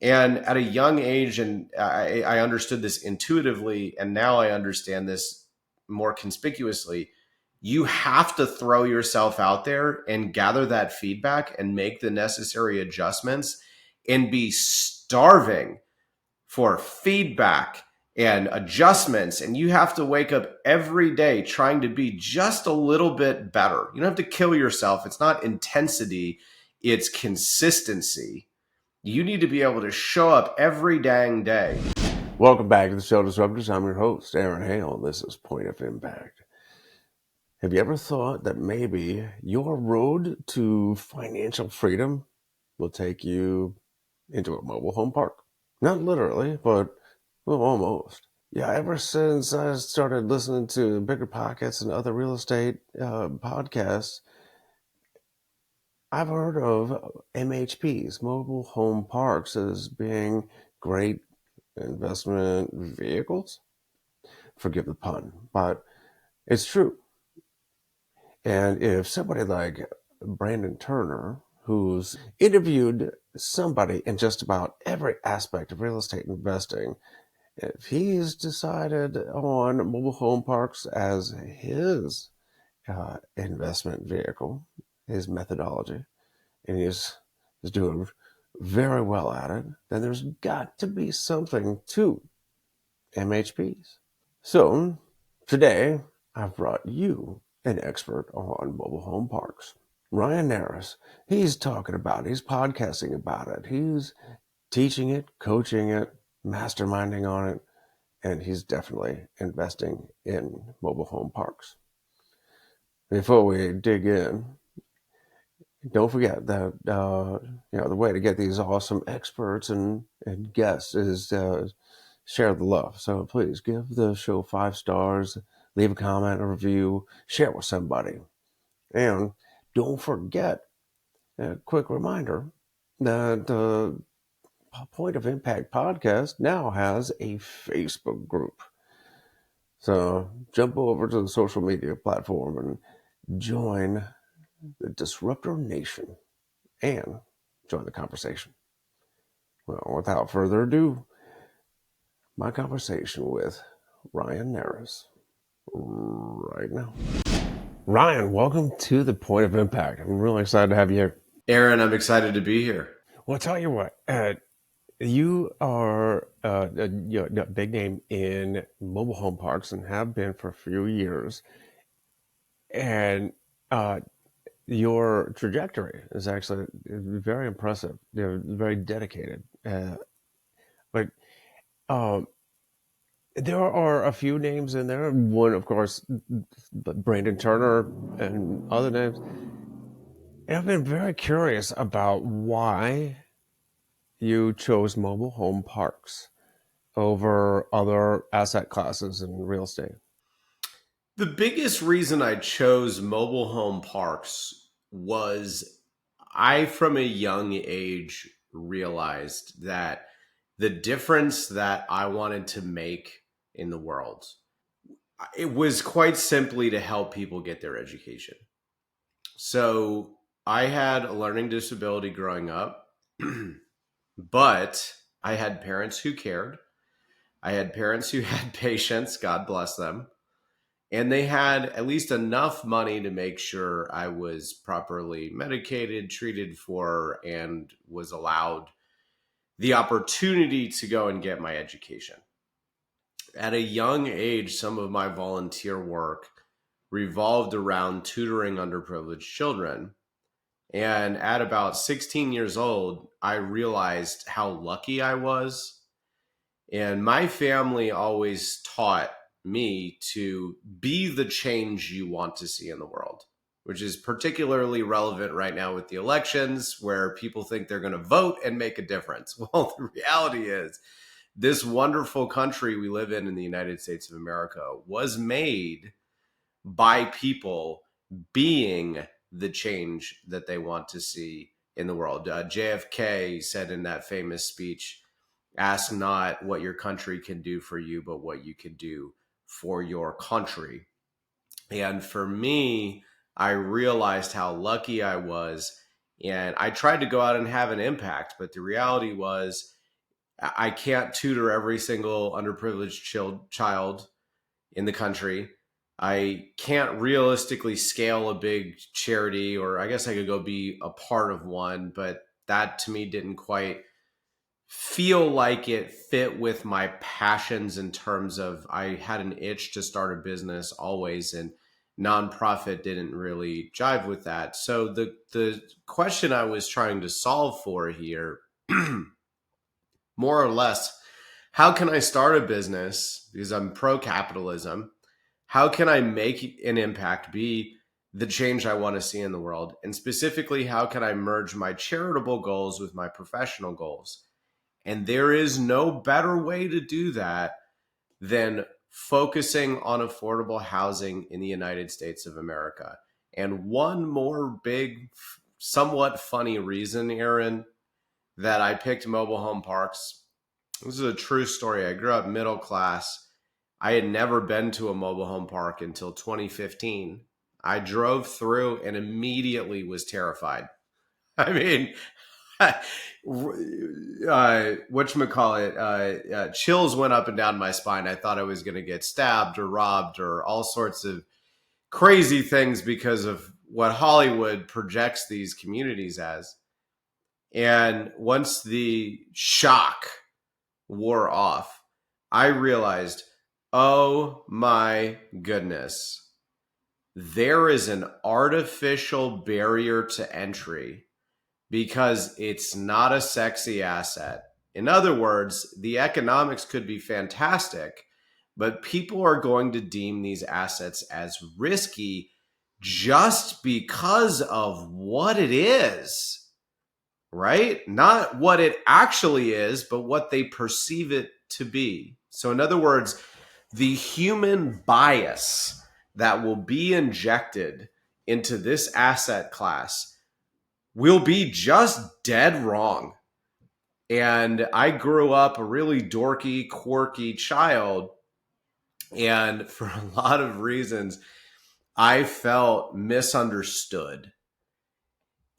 And at a young age, and I understood this intuitively, and now I understand this more conspicuously. You have to throw yourself out there and gather that feedback and make the necessary adjustments and be starving for feedback and adjustments. And you have to wake up every day trying to be just a little bit better. You don't have to kill yourself. It's not intensity, it's consistency. You need to be able to show up every dang day. Welcome back to the show, Disruptors. I'm your host, Aaron Hale. This is Point of Impact. Have you ever thought that maybe your road to financial freedom will take you into a mobile home park? Not literally, but well, almost. Yeah, ever since I started listening to Bigger Pockets and other real estate podcasts, I've heard of MHPs, mobile home parks, as being great investment vehicles. Forgive the pun, but it's true. And if somebody like Brandon Turner, who's interviewed somebody in just about every aspect of real estate investing, if he's decided on mobile home parks as his investment vehicle, his methodology, and he's doing very well at it, then there's got to be something to MHPs. So today, I've brought you an expert on mobile home parks. Ryan Narus, he's talking about it, he's podcasting about it, he's teaching it, coaching it, masterminding on it, and he's definitely investing in mobile home parks. Before we dig in, don't forget that the way to get these awesome experts and guests is share the love. So please give the show 5 stars, leave a comment, a review, share it with somebody. And don't forget, a quick reminder that the Point of Impact podcast now has a Facebook group. So jump over to the social media platform and join the Disruptor Nation and join the conversation. Well, without further ado, my conversation with Ryan Narus right now. Ryan, welcome to the Point of Impact. I'm really excited to have you here. Aaron, I'm excited to be here. Well, I'll tell you what, you are a big name in mobile home parks and have been for a few years. And your trajectory is actually very impressive. You're very dedicated. But um, there are a few names in there. One, of course, Brandon Turner and other names. And I've been very curious about why you chose mobile home parks over other asset classes in real estate. The biggest reason I chose mobile home parks was from a young age, realized that the difference that I wanted to make in the world, it was quite simply to help people get their education. So I had a learning disability growing up, but I had parents who cared. I had parents who had patience, God bless them. And they had at least enough money to make sure I was properly medicated, treated for, and was allowed the opportunity to go and get my education. At a young age, some of my volunteer work revolved around tutoring underprivileged children. And at about 16 years old, I realized how lucky I was. And my family always taught me to be the change you want to see in the world, which is particularly relevant right now with the elections, where people think they're going to vote and make a difference. Well, the reality is, this wonderful country we live in the United States of America was made by people being the change that they want to see in the world. JFK said in that famous speech, "Ask not what your country can do for you, but what you can do for your country." And for me, I realized how lucky I was. And I tried to go out and have an impact. But the reality was, I can't tutor every single underprivileged child in the country. I can't realistically scale a big charity, or I guess I could go be a part of one, but that to me didn't quite feel like it fit with my passions in terms of I had an itch to start a business always, and nonprofit didn't really jive with that. So the question I was trying to solve for here, more or less, how can I start a business because I'm pro capitalism? How can I make an impact, be the change I want to see in the world? And specifically, how can I merge my charitable goals with my professional goals? And there is no better way to do that than focusing on affordable housing in the United States of America. And one more big, somewhat funny reason, Aaron, that I picked mobile home parks. This is a true story. I grew up middle class. I had never been to a mobile home park until 2015. I drove through and immediately was terrified. I mean, whatchamacallit, chills went up and down my spine. I thought I was going to get stabbed or robbed or all sorts of crazy things because of what Hollywood projects these communities as. And once the shock wore off, I realized, oh my goodness, there is an artificial barrier to entry because it's not a sexy asset. In other words, the economics could be fantastic, but people are going to deem these assets as risky just because of what it is, right? Not what it actually is, but what they perceive it to be. So, in other words, the human bias that will be injected into this asset class will be just dead wrong. And I grew up a really dorky, quirky child. And for a lot of reasons, I felt misunderstood.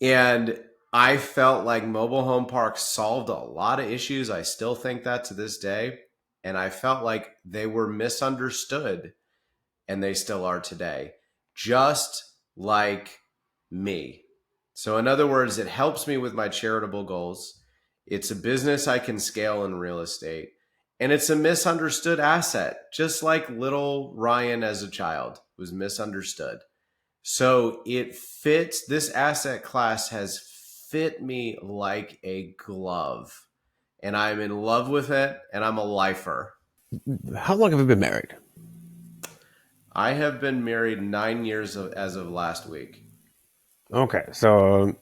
And I felt like mobile home parks solved a lot of issues. I still think that to this day. And I felt like they were misunderstood, and they still are today, just like me. So, in other words, it helps me with my charitable goals. It's a business I can scale in real estate, and it's a misunderstood asset, just like little Ryan as a child was misunderstood. So, it fits, this asset class has fit me like a glove, and I'm in love with it, and I'm a lifer. How long have you been married? I have been married 9 years as of last week. Okay, so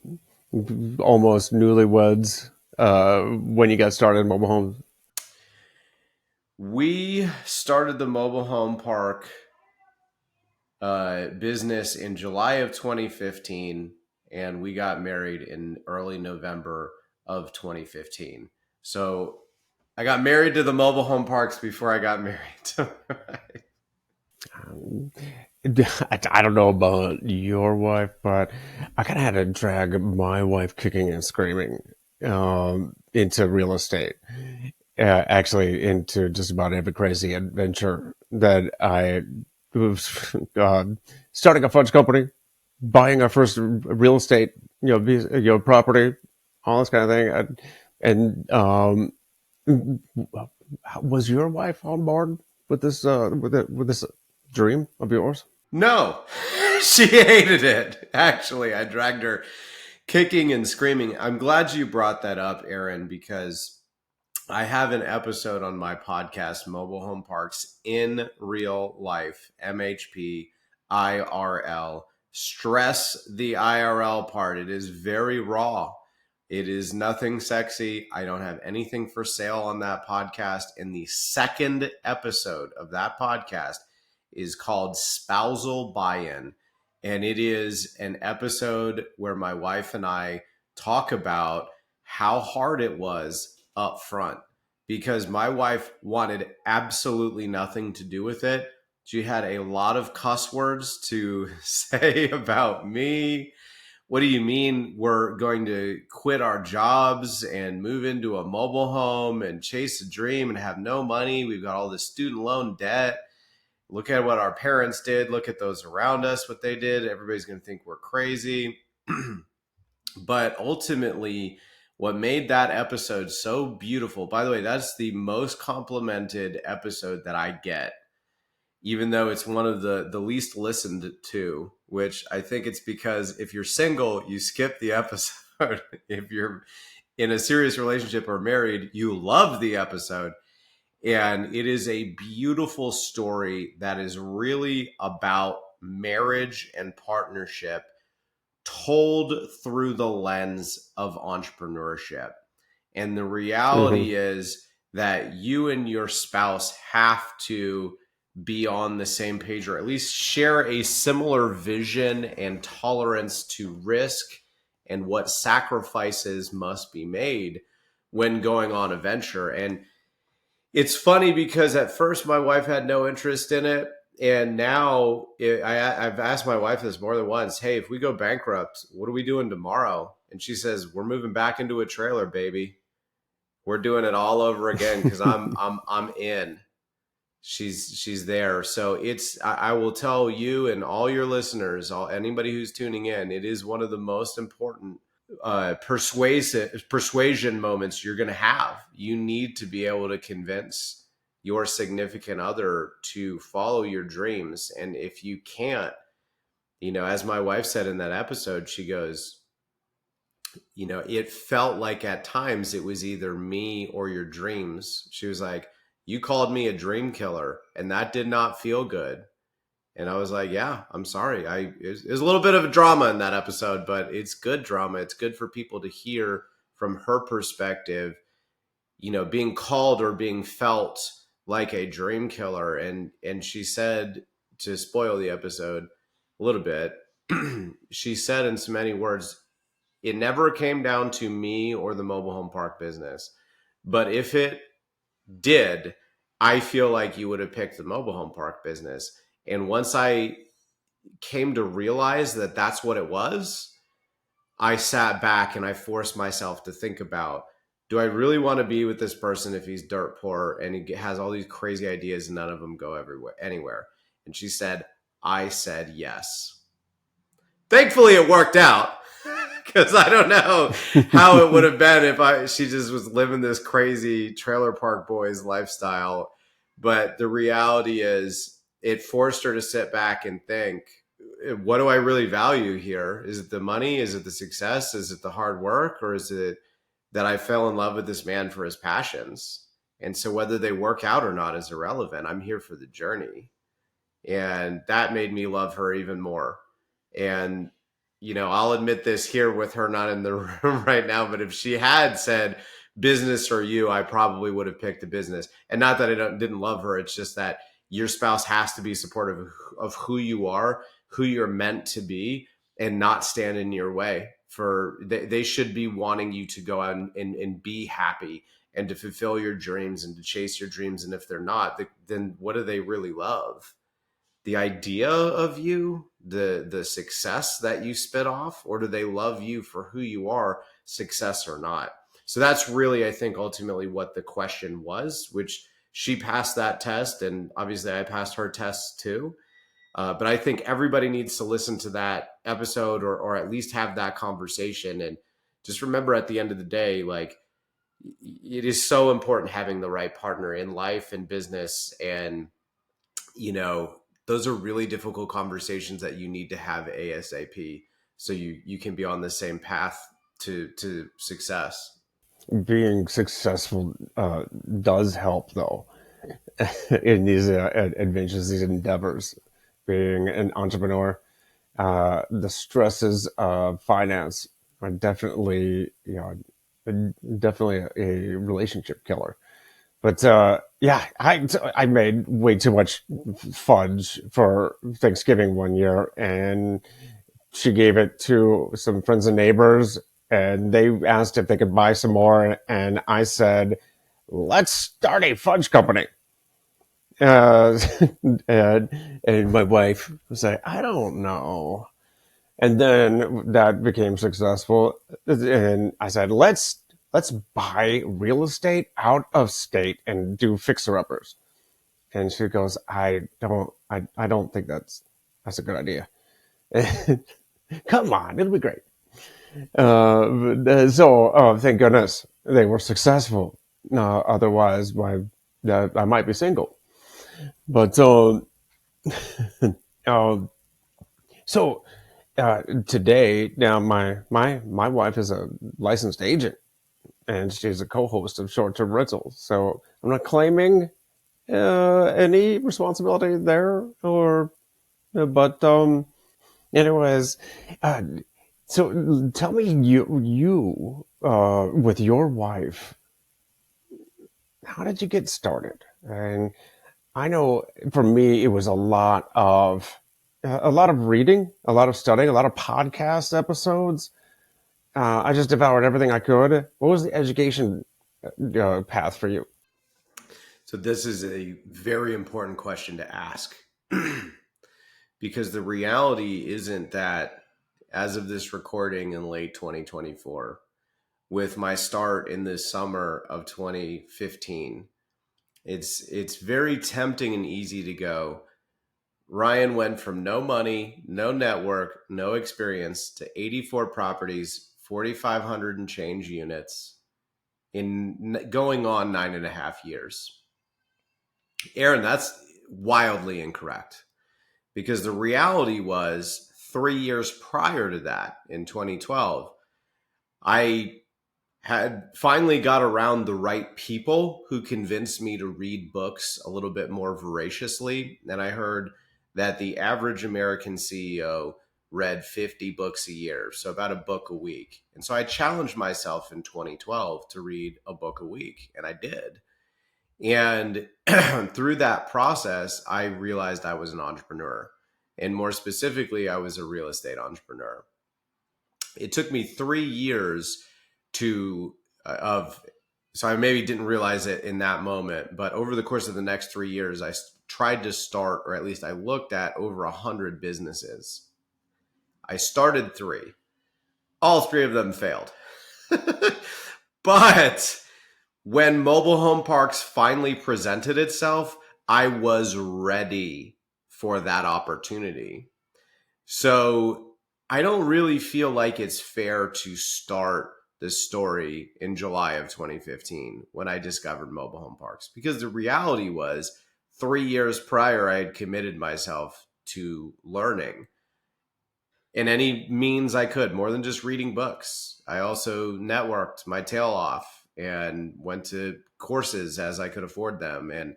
almost newlyweds when you got started in mobile homes. We started the mobile home park business in July of 2015, and we got married in early November of 2015. So I got married to the mobile home parks before I got married to. I don't know about your wife, but I kind of had to drag my wife kicking and screaming into real estate. Actually, into just about every crazy adventure that I was starting a fudge company, buying our first real estate, property, all this kind of thing. Was your wife on board with this with this dream of yours? No, she hated it. Actually, I dragged her kicking and screaming. I'm glad you brought that up, Aaron, because I have an episode on my podcast, Mobile Home Parks in Real Life, MHP IRL. Stress the IRL part. It is very raw. It is nothing sexy. I don't have anything for sale on that podcast. And the second episode of that podcast is called Spousal Buy-In. And it is an episode where my wife and I talk about how hard it was up front because my wife wanted absolutely nothing to do with it. She had a lot of cuss words to say about me, what do you mean we're going to quit our jobs and move into a mobile home and chase a dream and have no money? We've got all this student loan debt. Look at what our parents did. Look at those around us, what they did. Everybody's going to think we're crazy. But ultimately, what made that episode so beautiful, by the way, that's the most complimented episode that I get, even though it's one of the least listened to, which I think it's because if you're single, you skip the episode. If you're in a serious relationship or married, you love the episode. And it is a beautiful story that is really about marriage and partnership told through the lens of entrepreneurship. And the Mm-hmm. reality is that you and your spouse have to be on the same page, or at least share a similar vision and tolerance to risk and what sacrifices must be made when going on a venture. And it's funny because at first my wife had no interest in it. And now I've asked my wife this more than once. Hey, if we go bankrupt, what are we doing tomorrow? And she says, we're moving back into a trailer, baby. We're doing it all over again because I'm in. She's there. So I will tell you and all your listeners, anybody who's tuning in, it is one of the most important persuasion moments you're going to have. You need to be able to convince your significant other to follow your dreams. And if you can't, as my wife said in that episode, she goes, it felt like at times it was either me or your dreams. She was like, you called me a dream killer, and that did not feel good. And I was like, yeah, I'm sorry. There's a little bit of a drama in that episode, but it's good drama. It's good for people to hear from her perspective, being called or being felt like a dream killer. And she said, to spoil the episode a little bit, she said in so many words, it never came down to me or the mobile home park business. But if it did, I feel like you would have picked the mobile home park business. And once I came to realize that that's what it was, I sat back and I forced myself to think about, do I really want to be with this person if he's dirt poor and he has all these crazy ideas and none of them go anywhere? And she said, I said yes. Thankfully, it worked out because I don't know how it would have been if she just was living this crazy trailer park boys lifestyle. But the reality is, it forced her to sit back and think, what do I really value here? Is it the money? Is it the success? Is it the hard work? Or is it that I fell in love with this man for his passions? And so whether they work out or not is irrelevant. I'm here for the journey. And that made me love her even more. And I'll admit this here with her not in the room right now, but if she had said business or you, I probably would have picked the business. And not that I didn't love her, it's just that your spouse has to be supportive of who you are, who you're meant to be, and not stand in your way. They should be wanting you to go out and be happy and to fulfill your dreams and to chase your dreams. And if they're not, then what do they really love? The idea of you, the success that you spit off, or do they love you for who you are, success or not? So that's really, I think, ultimately what the question was, which she passed that test, and obviously I passed her test too. But I think everybody needs to listen to that episode, or at least have that conversation. And just remember, at the end of the day, like, it is so important having the right partner in life and business. And you know, those are really difficult conversations that you need to have ASAP, so you can be on the same path to success. Being successful does help, though, in these adventures, these endeavors. Being an entrepreneur, the stresses of finance are definitely, definitely a relationship killer. But yeah, I made way too much fudge for Thanksgiving one year, and she gave it to some friends and neighbors, and they asked if they could buy some more, and I said, "Let's start a fudge company." Uh, and my wife was like, "I don't know." And then that became successful. And I said, let's buy real estate out of state and do fixer uppers. And she goes, I don't think that's a good idea. Come on, it'll be great. Thank goodness they were successful. Otherwise, I might be single. But uh, so today, now my wife is a licensed agent, and she's a co-host of Short Term Rentals. So I'm not claiming any responsibility there, or but anyways, uh, so tell me, you with your wife, how did you get started? And I know for me, it was a lot of reading, a lot of studying, a lot of podcast episodes. I just devoured everything I could. What was the education path for you? So this is a very important question to ask because the reality isn't that as of this recording in late 2024, with my start in the summer of 2015, it's very tempting and easy to go. Ryan went from no money, no network, no experience to 84 properties, 4,500 and change units in going on 9.5 years. Aaron, that's wildly incorrect because the reality was 3 years prior to that in 2012, I had finally got around the right people who convinced me to read books a little bit more voraciously. And I heard that the average American CEO read 50 books a year, so about a book a week. And so I challenged myself in 2012 to read a book a week, and I did. And through that process, I realized I was an entrepreneur. And more specifically, I was a real estate entrepreneur. It took me 3 years to of so I maybe didn't realize it in that moment, but over the course of the next 3 years, I tried to start, or at least I looked at over 100 businesses. I started three. All three of them failed. But when mobile home parks finally presented itself, I was ready for that opportunity. So I don't really feel like it's fair to start this story in July of 2015 when I discovered mobile home parks, because the reality was 3 years prior, I had committed myself to learning in any means I could, more than just reading books. I also networked my tail off and went to courses as I could afford them and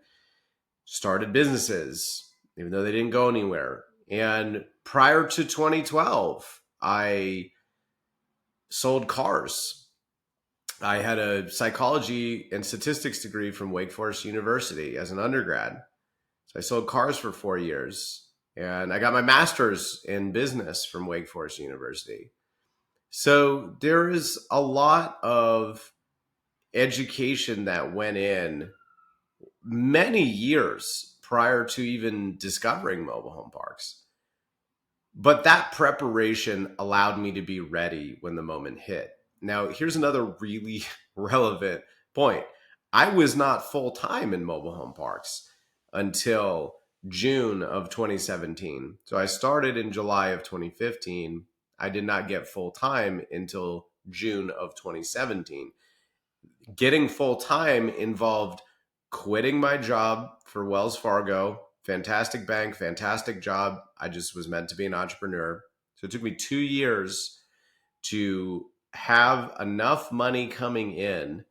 started businesses, even though they didn't go anywhere. And prior to 2012, I sold cars. I had a psychology and statistics degree from Wake Forest University as an undergrad. So I sold cars for 4 years. And I got my master's in business from Wake Forest University. So there is a lot of education that went in many years prior to even discovering mobile home parks. But that preparation allowed me to be ready when the moment hit. Now, here's another really relevant point. I was not full time in mobile home parks until June of 2017. So I started in July of 2015. I did not get full time until June of 2017. Getting full time involved quitting my job for Wells Fargo. Fantastic bank, fantastic job. I just was meant to be an entrepreneur. So it took me 2 years to have enough money coming in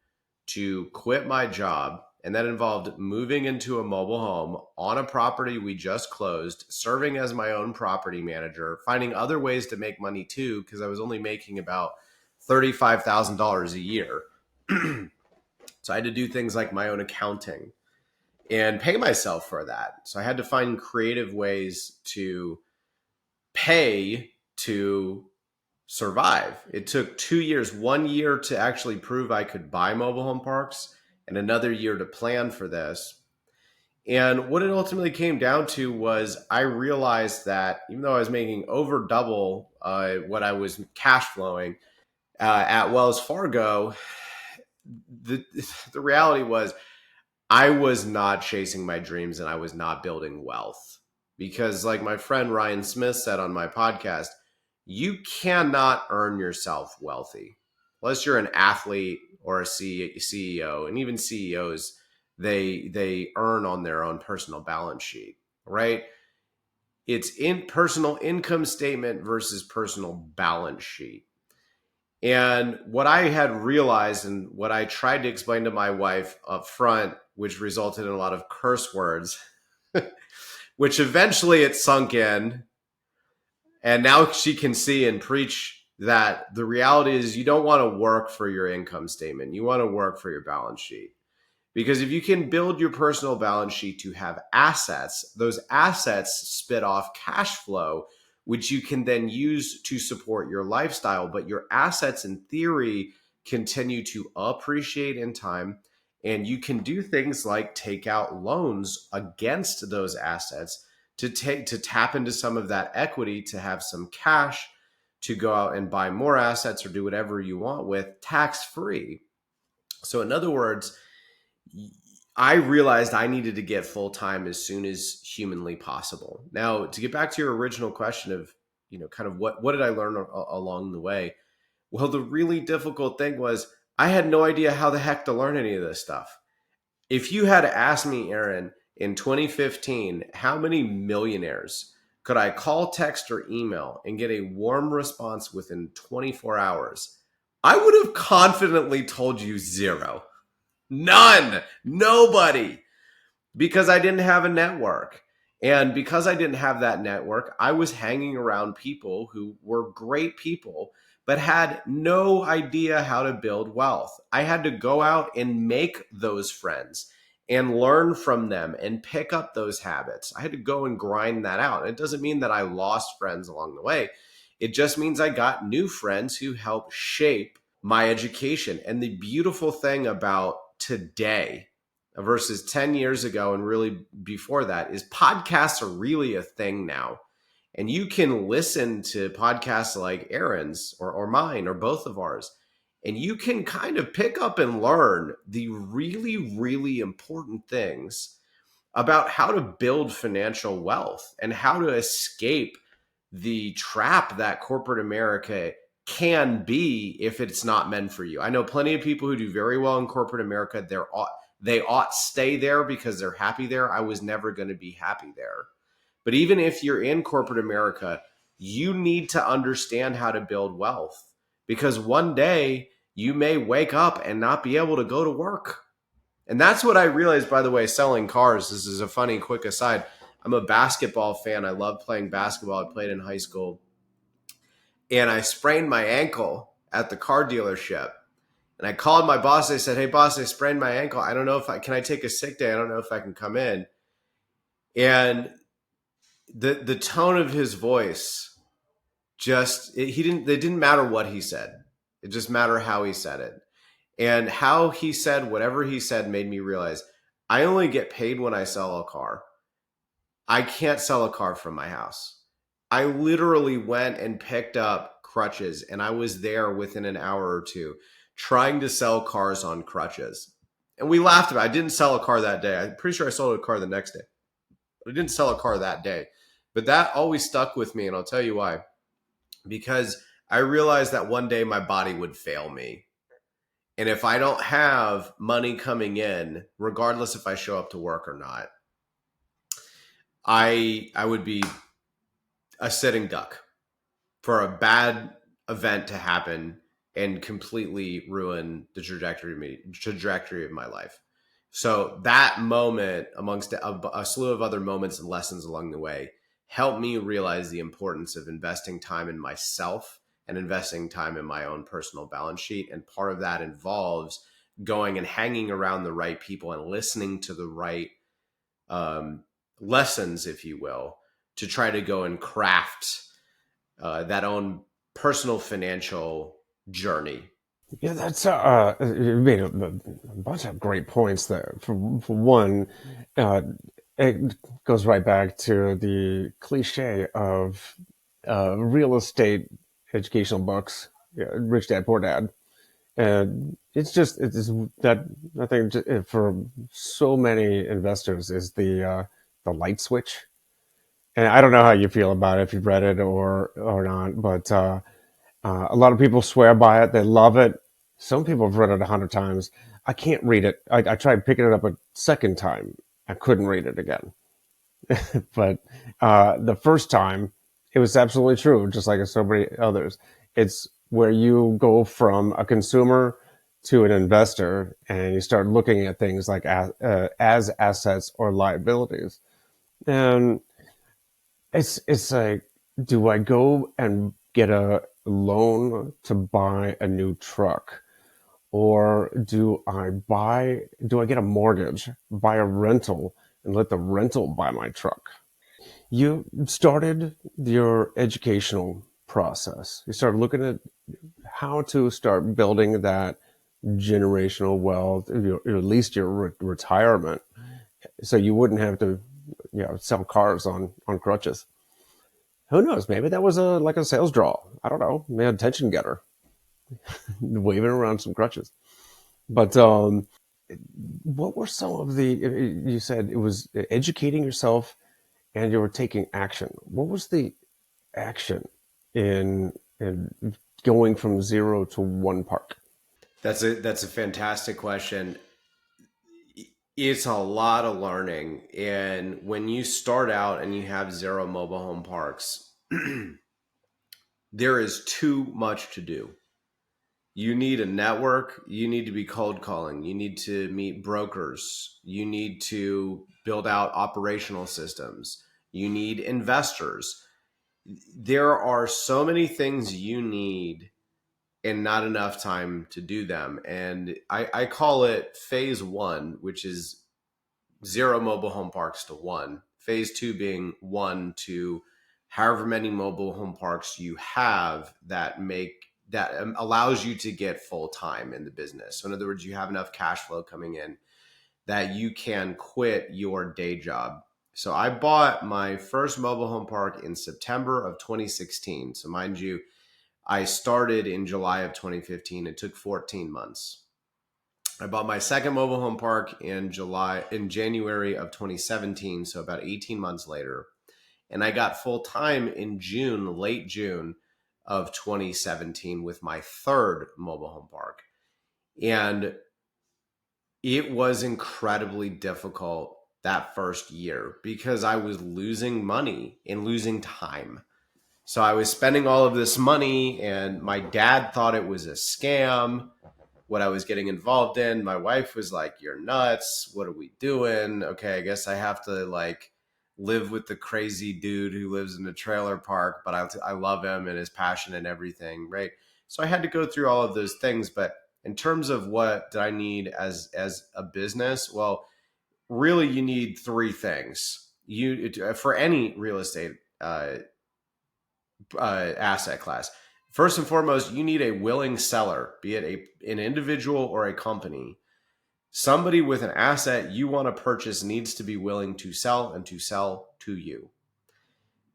to quit my job. And that involved moving into a mobile home on a property we just closed, serving as my own property manager, finding other ways to make money too, because I was only making about $35,000 a year. So I had to do things like my own accounting and pay myself for that. So I had to find creative ways to pay to survive. It took 2 years, 1 year to actually prove I could buy mobile home parks, and another year to plan for this. And what it ultimately came down to was I realized that even though I was making over double what I was cash flowing at Wells Fargo, the the reality was I was not chasing my dreams and I was not building wealth. Because, like my friend Ryan Smith said on my podcast, you cannot earn yourself wealthy unless you're an athlete or a CEO. And even CEOs, they earn on their own personal balance sheet, right? It's in personal income statement versus personal balance sheet. And what I had realized and what I tried to explain to my wife up front, which resulted in a lot of curse words, which eventually it sunk in. And now she can see and preach that the reality is you don't want to work for your income statement. You want to work for your balance sheet. Because if you can build your personal balance sheet to have assets, those assets spit off cash flow, which you can then use to support your lifestyle. But your assets, in theory, continue to appreciate in time. And you can do things like take out loans against those assets to tap into some of that equity to have some cash to go out and buy more assets or do whatever you want with tax free. So, in other words, I realized I needed to get full time as soon as humanly possible. Now, to get back to your original question of, kind of what did I learn along the way? Well, the really difficult thing was I had no idea how the heck to learn any of this stuff. If you had asked me, Aaron, in 2015, how many millionaires could I call, text, or email and get a warm response within 24 hours? I would have confidently told you zero. None. Nobody. Because I didn't have a network. And because I didn't have that network, I was hanging around people who were great people, but had no idea how to build wealth. I had to go out and make those friends and learn from them and pick up those habits. I had to go and grind that out. And it doesn't mean that I lost friends along the way. It just means I got new friends who helped shape my education. And the beautiful thing about today versus 10 years ago and really before that is podcasts are really a thing now. And you can listen to podcasts like Aaron's or mine or both of ours, and you can kind of pick up and learn the really, really important things about how to build financial wealth and how to escape the trap that corporate America can be if it's not meant for you. I know plenty of people who do very well in corporate America. They ought stay there because they're happy there. I was never going to be happy there. But even if you're in corporate America, you need to understand how to build wealth because one day you may wake up and not be able to go to work. And that's what I realized, by the way, selling cars. This is a funny, quick aside. I'm a basketball fan. I love playing basketball. I played in high school. And I sprained my ankle at the car dealership. And I called my boss. I said, "Hey, boss, I sprained my ankle. I don't know if can I take a sick day? I don't know if I can come in." And the tone of his voice it didn't matter what he said. It just mattered how he said it. And how he said whatever he said made me realize I only get paid when I sell a car. I can't sell a car from my house. I literally went and picked up crutches and I was there within an hour or two trying to sell cars on crutches. And we laughed about it. I didn't sell a car that day. I'm pretty sure I sold a car the next day. But I didn't sell a car that day. But that always stuck with me, and I'll tell you why. Because I realized that one day my body would fail me. And if I don't have money coming in, regardless if I show up to work or not, I would be a sitting duck for a bad event to happen and completely ruin the trajectory of my life. So that moment, amongst a slew of other moments and lessons along the way, helped me realize the importance of investing time in myself and investing time in my own personal balance sheet. And part of that involves going and hanging around the right people and listening to the right lessons, if you will, to try to go and craft that own personal financial journey. Yeah, that's you made a bunch of great points there. For one, it goes right back to the cliche of real estate educational books, yeah, Rich Dad Poor Dad, and it's that I think for so many investors is the light switch. And I don't know how you feel about it if you've read it or not, but a lot of people swear by it. They love it. Some people have read it 100 times. I can't read it. I tried picking it up a second time. I couldn't read it again. But the first time, it was absolutely true, just like so many others. It's where you go from a consumer to an investor, and you start looking at things like as assets or liabilities. And it's like, do I go and get a loan to buy a new truck? Or do I get a mortgage, buy a rental, and let the rental buy my truck? You started your educational process. You started looking at how to start building that generational wealth, or at least your retirement, so you wouldn't have to, sell cars on crutches. Who knows? Maybe that was a like a sales draw. I don't know. Maybe a attention getter, waving around some crutches. But what were some of the? You said it was educating yourself, and you were taking action. What was the action in going from zero to one park? That's a fantastic question. It's a lot of learning, and when you start out and you have zero mobile home parks, there is too much to do. You need a network, you need to be cold calling, you need to meet brokers, you need to build out operational systems, you need investors. There are so many things you need and not enough time to do them. And I call it phase one, which is zero mobile home parks to one. Phase two being one to however many mobile home parks you have that allows you to get full time in the business. So in other words, you have enough cash flow coming in that you can quit your day job. So I bought my first mobile home park in September of 2016. So mind you, I started in July of 2015. It took 14 months. I bought my second mobile home park in January of 2017, so about 18 months later. And I got full time in late June of 2017 with my third mobile home park. And it was incredibly difficult that first year because I was losing money and losing time. So I was spending all of this money, and my dad thought it was a scam what I was getting involved in. My wife was like, "You're nuts. What are we doing?" Okay, I guess I have to like live with the crazy dude who lives in a trailer park, but I love him and his passion and everything, right? So I had to go through all of those things. But in terms of what did I need as a business, well, really you need three things. For any real estate asset class. First and foremost, you need a willing seller, be it an individual or a company. Somebody with an asset you want to purchase needs to be willing to sell and to sell to you.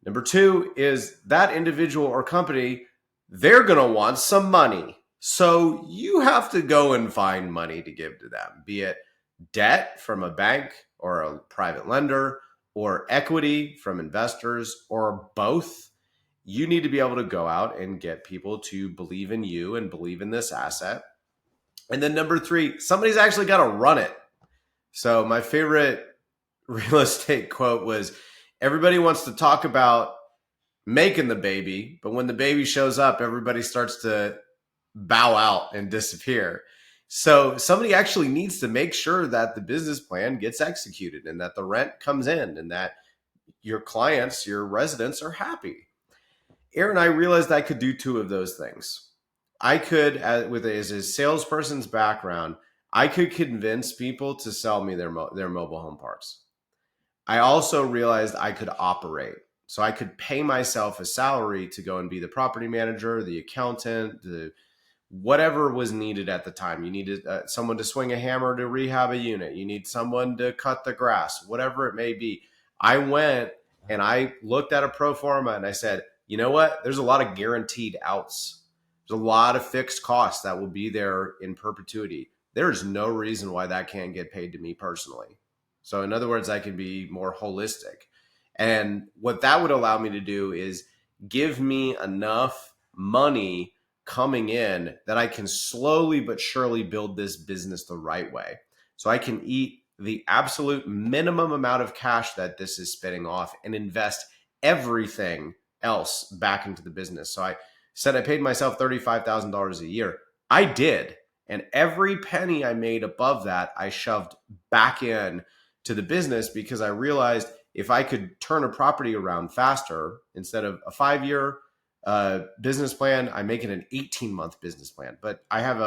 Number two is that individual or company, they're going to want some money. So you have to go and find money to give to them, be it debt from a bank or a private lender or equity from investors or both. You need to be able to go out and get people to believe in you and believe in this asset. And then number three, somebody's actually got to run it. So my favorite real estate quote was, everybody wants to talk about making the baby, but when the baby shows up, everybody starts to bow out and disappear. So somebody actually needs to make sure that the business plan gets executed and that the rent comes in and that your clients, your residents are happy. Aaron, I realized I could do two of those things. I could, as a salesperson's background, I could convince people to sell me their mobile home parks. I also realized I could operate. So I could pay myself a salary to go and be the property manager, the accountant, the whatever was needed at the time. You needed someone to swing a hammer to rehab a unit. You need someone to cut the grass, whatever it may be. I went and I looked at a pro forma and I said, you know what? There's a lot of guaranteed outs. There's a lot of fixed costs that will be there in perpetuity. There's no reason why that can't get paid to me personally. So in other words, I can be more holistic. And what that would allow me to do is give me enough money coming in that I can slowly but surely build this business the right way. So I can eat the absolute minimum amount of cash that this is spitting off and invest everything else back into the business. So I said I paid myself $35,000 a year. I did. And every penny I made above that, I shoved back in to the business because I realized if I could turn a property around faster, instead of a 5-year business plan, I make it an 18-month business plan. But I have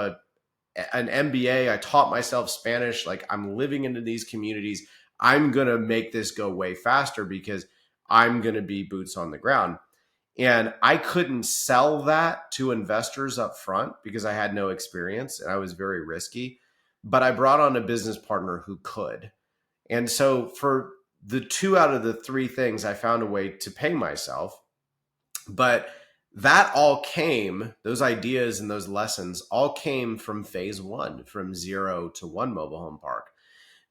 an MBA. I taught myself Spanish. Like, I'm living into these communities. I'm going to make this go way faster because I'm going to be boots on the ground. And I couldn't sell that to investors up front because I had no experience and I was very risky. But I brought on a business partner who could. And so for the 2 out of the 3 things, I found a way to pay myself. But that all came, those ideas and those lessons all came from phase 1, from 0 to 1 mobile home park,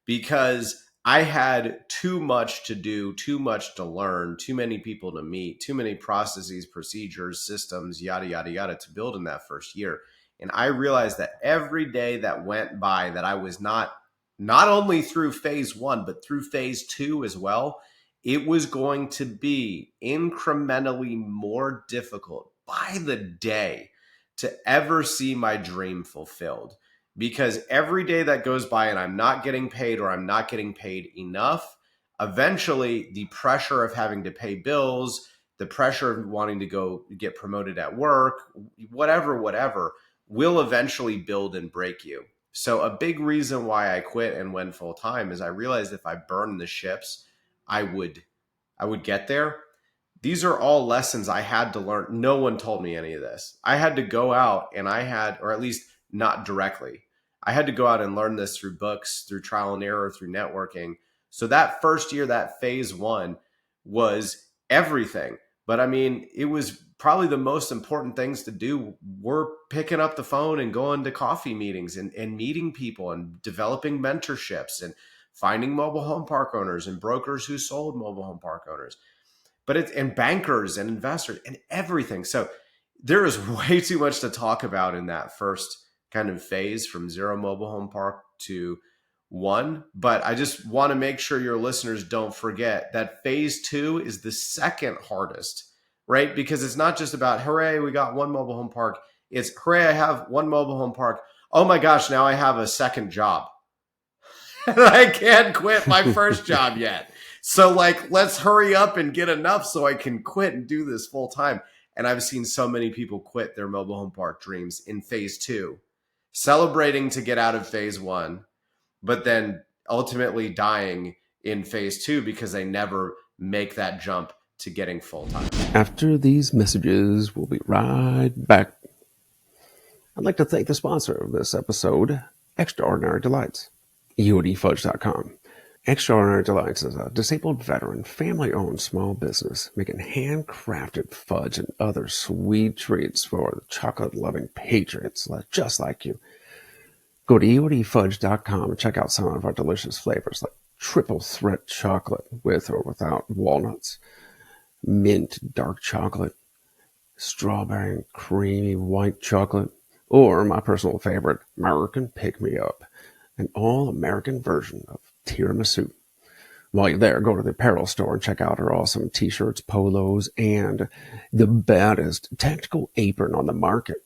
because I had too much to do, too much to learn, too many people to meet, too many processes, procedures, systems, yada, yada, yada, to build in that first year. And I realized that every day that went by that I was not only through phase 1, but through phase 2 as well, it was going to be incrementally more difficult by the day to ever see my dream fulfilled. Because every day that goes by and I'm not getting paid, or I'm not getting paid enough, eventually the pressure of having to pay bills, the pressure of wanting to go get promoted at work, whatever, will eventually build and break you. So a big reason why I quit and went full time is I realized if I burned the ships, I would get there. These are all lessons I had to learn. No one told me any of this. I had to go out and or at least not directly, I had to go out and learn this through books, through trial and error, through networking. So that first year, that phase 1 was everything. But I mean, it was probably the most important things to do were picking up the phone and going to coffee meetings and meeting people and developing mentorships and finding mobile home park owners and brokers who sold mobile home park owners, and bankers and investors and everything. So there is way too much to talk about in that first kind of phase from 0 mobile home park to 1. But I just want to make sure your listeners don't forget that phase 2 is the second hardest, right? Because it's not just about, hooray, we got 1 mobile home park. It's, hooray, I have 1 mobile home park. Oh my gosh, now I have a second job. I can't quit my first job yet. So like, let's hurry up and get enough so I can quit and do this full time. And I've seen so many people quit their mobile home park dreams in phase 2, celebrating to get out of phase 1, but then ultimately dying in phase 2 because they never make that jump to getting full time. After these messages, we'll be right back. I'd like to thank the sponsor of this episode, Extraordinary Delights, EODFudge.com. Extraordinary Delights is a disabled veteran, family-owned small business making handcrafted fudge and other sweet treats for the chocolate-loving patriots just like you. Go to EODFudge.com and check out some of our delicious flavors like triple threat chocolate with or without walnuts, mint dark chocolate, strawberry and creamy white chocolate, or my personal favorite, American Pick-Me-Up, an all-American version of tiramisu. While you're there, go to the apparel store and check out our awesome t-shirts, polos, and the baddest tactical apron on the market.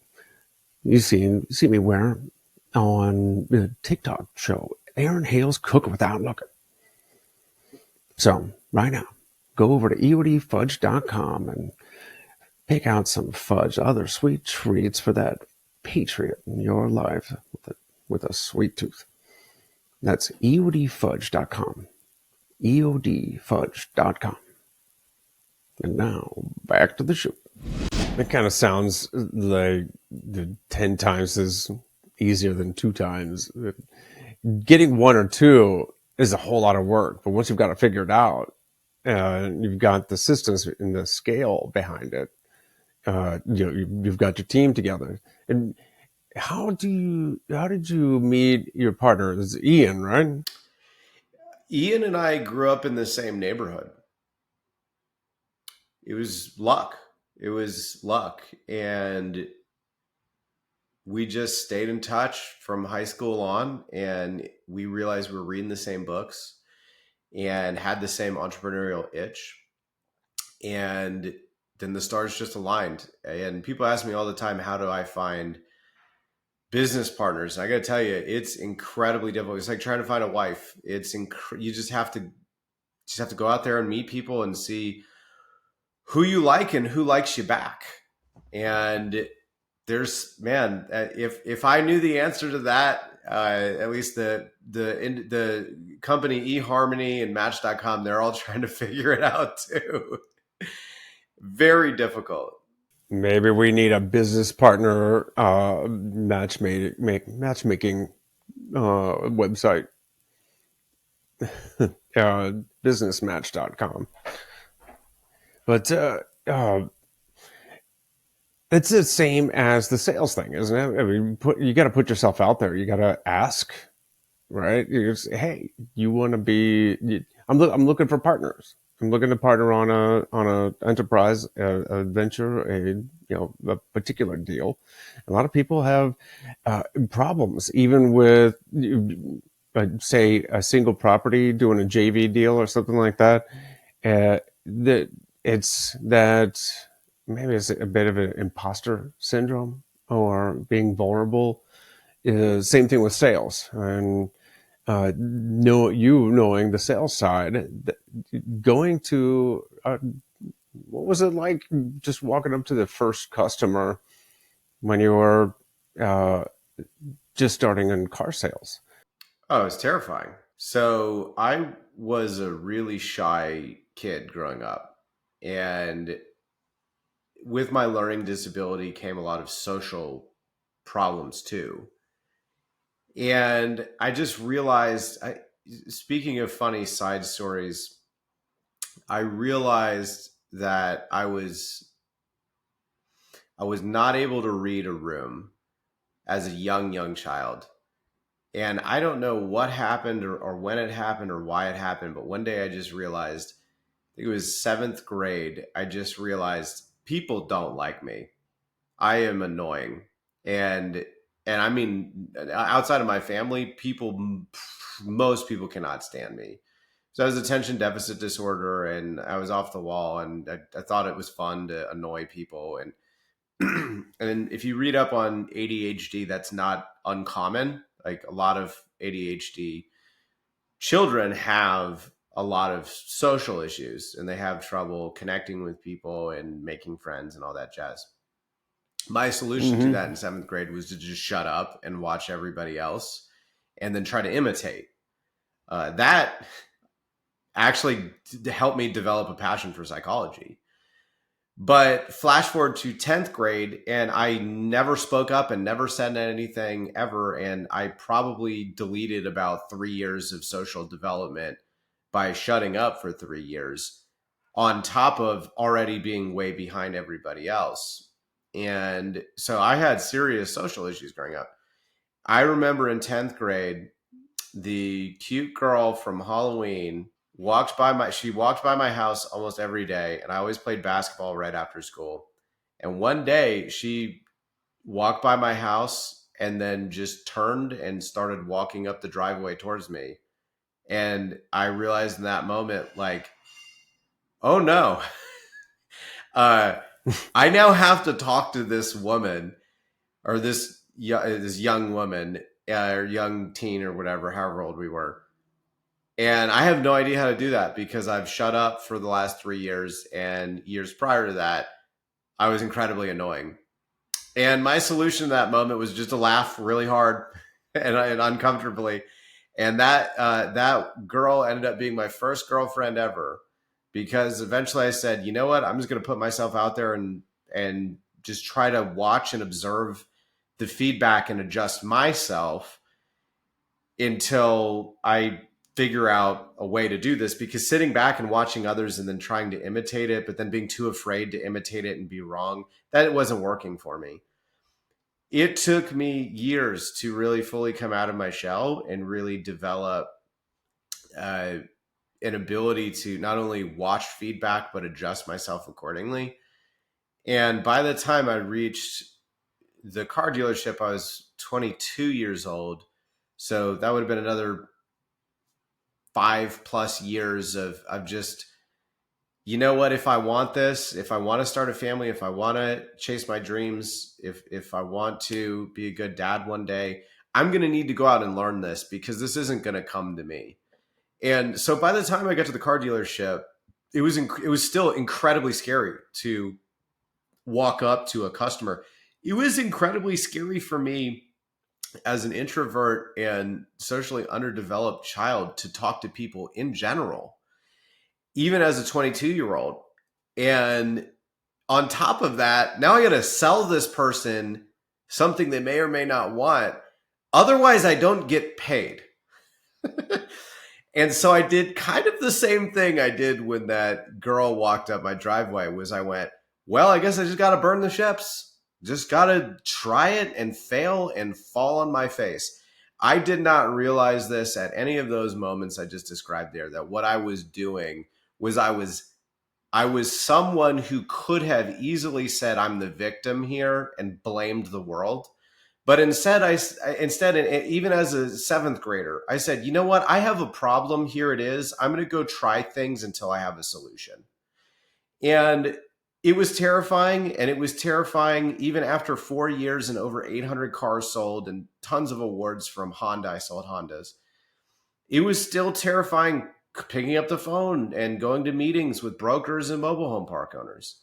You see me wear on the TikTok show, Aaron Hale's Cook Without Looking. So, right now, go over to EODFudge.com and pick out some fudge, other sweet treats for that patriot in your life with a sweet tooth. That's EODFudge.com. EODFudge.com. And now, back to the show. It kind of sounds like the 10 times is easier than 2 times. Getting one or two is a whole lot of work, but once you've got it figured out, you've got the systems and the scale behind it. You've got your team together. And how did you meet your partner? It's Ian, right? Ian and I grew up in the same neighborhood. It was luck. It was luck. And we just stayed in touch from high school on. And we realized we were reading the same books and had the same entrepreneurial itch. And then the stars just aligned. And people ask me all the time, how do I find business partners? And I got to tell you, it's incredibly difficult. It's like trying to find a wife. You just have to go out there and meet people and see who you like and who likes you back. And if I knew the answer to that, at least the company eHarmony and Match.com, they're all trying to figure it out too. Very difficult. Maybe we need a business partner matchmaking website, businessmatch.com. But it's the same as the sales thing, isn't it? I mean, you got to put yourself out there. You got to ask, right? You just, hey, you want to be? I'm looking for partners. I'm looking to partner on a enterprise, a venture, a particular deal. A lot of people have problems, even with say a single property, doing a JV deal or something like that. That it's that maybe it's a bit of an imposter syndrome or being vulnerable. Same thing with sales and knowing the sales side, going to what was it like just walking up to the first customer when you were uh, just starting in car sales? Oh, it's terrifying. So I was a really shy kid growing up. And with my learning disability came a lot of social problems too. And I just realized, speaking of funny side stories, I realized that I was not able to read a room as a young child. And I don't know what happened or when it happened or why it happened, but one day I just realized, I think it was seventh grade, I just realized people don't like me. I am annoying. And and I mean, outside of my family, most people cannot stand me. So I was attention deficit disorder, and I was off the wall, and I thought it was fun to annoy people. And if you read up on ADHD, that's not uncommon. Like a lot of ADHD children have a lot of social issues, and they have trouble connecting with people and making friends and all that jazz. My solution to that Mm-hmm. in seventh grade was to just shut up and watch everybody else and then try to imitate. That actually helped me develop a passion for psychology. But flash forward to 10th grade, and I never spoke up and never said anything ever. And I probably deleted about 3 years of social development by shutting up for 3 years, on top of already being way behind everybody else. And so I had serious social issues growing up. I remember in 10th grade, the cute girl from Halloween she walked by my house almost every day, and I always played basketball right after school. And one day she walked by my house and then just turned and started walking up the driveway towards me. And I realized in that moment, like, oh no, uh, I now have to talk to this woman, or this young woman, or young teen, or whatever, however old we were. And I have no idea how to do that because I've shut up for the last 3 years. And years prior to that, I was incredibly annoying. And my solution to that moment was just to laugh really hard and uncomfortably. And that girl ended up being my first girlfriend ever, because eventually I said, you know what, I'm just going to put myself out there and just try to watch and observe the feedback and adjust myself until I figure out a way to do this. Because sitting back and watching others and then trying to imitate it, but then being too afraid to imitate it and be wrong, that it wasn't working for me. It took me years to really fully come out of my shell and really develop uh, an ability to not only watch feedback, but adjust myself accordingly. And by the time I reached the car dealership, I was 22 years old. So that would have been another 5+ years of just, you know what, if I want this, if I want to start a family, if I want to chase my dreams, if I want to be a good dad one day, I'm going to need to go out and learn this because this isn't going to come to me. And so by the time I got to the car dealership, it was still incredibly scary to walk up to a customer. It was incredibly scary for me as an introvert and socially underdeveloped child to talk to people in general, even as a 22-year-old. And on top of that, now I got to sell this person something they may or may not want. Otherwise, I don't get paid. And so I did kind of the same thing I did when that girl walked up my driveway. Was I went, well, I guess I just got to burn the ships. Just got to try it and fail and fall on my face. I did not realize this at any of those moments I just described there, that what I was doing was I was someone who could have easily said I'm the victim here and blamed the world. But instead, even as a seventh grader, I said, you know what? I have a problem. Here it is. I'm going to go try things until I have a solution. And it was terrifying. And it was terrifying even after 4 years and over 800 cars sold and tons of awards from Honda. I sold Hondas. It was still terrifying picking up the phone and going to meetings with brokers and mobile home park owners.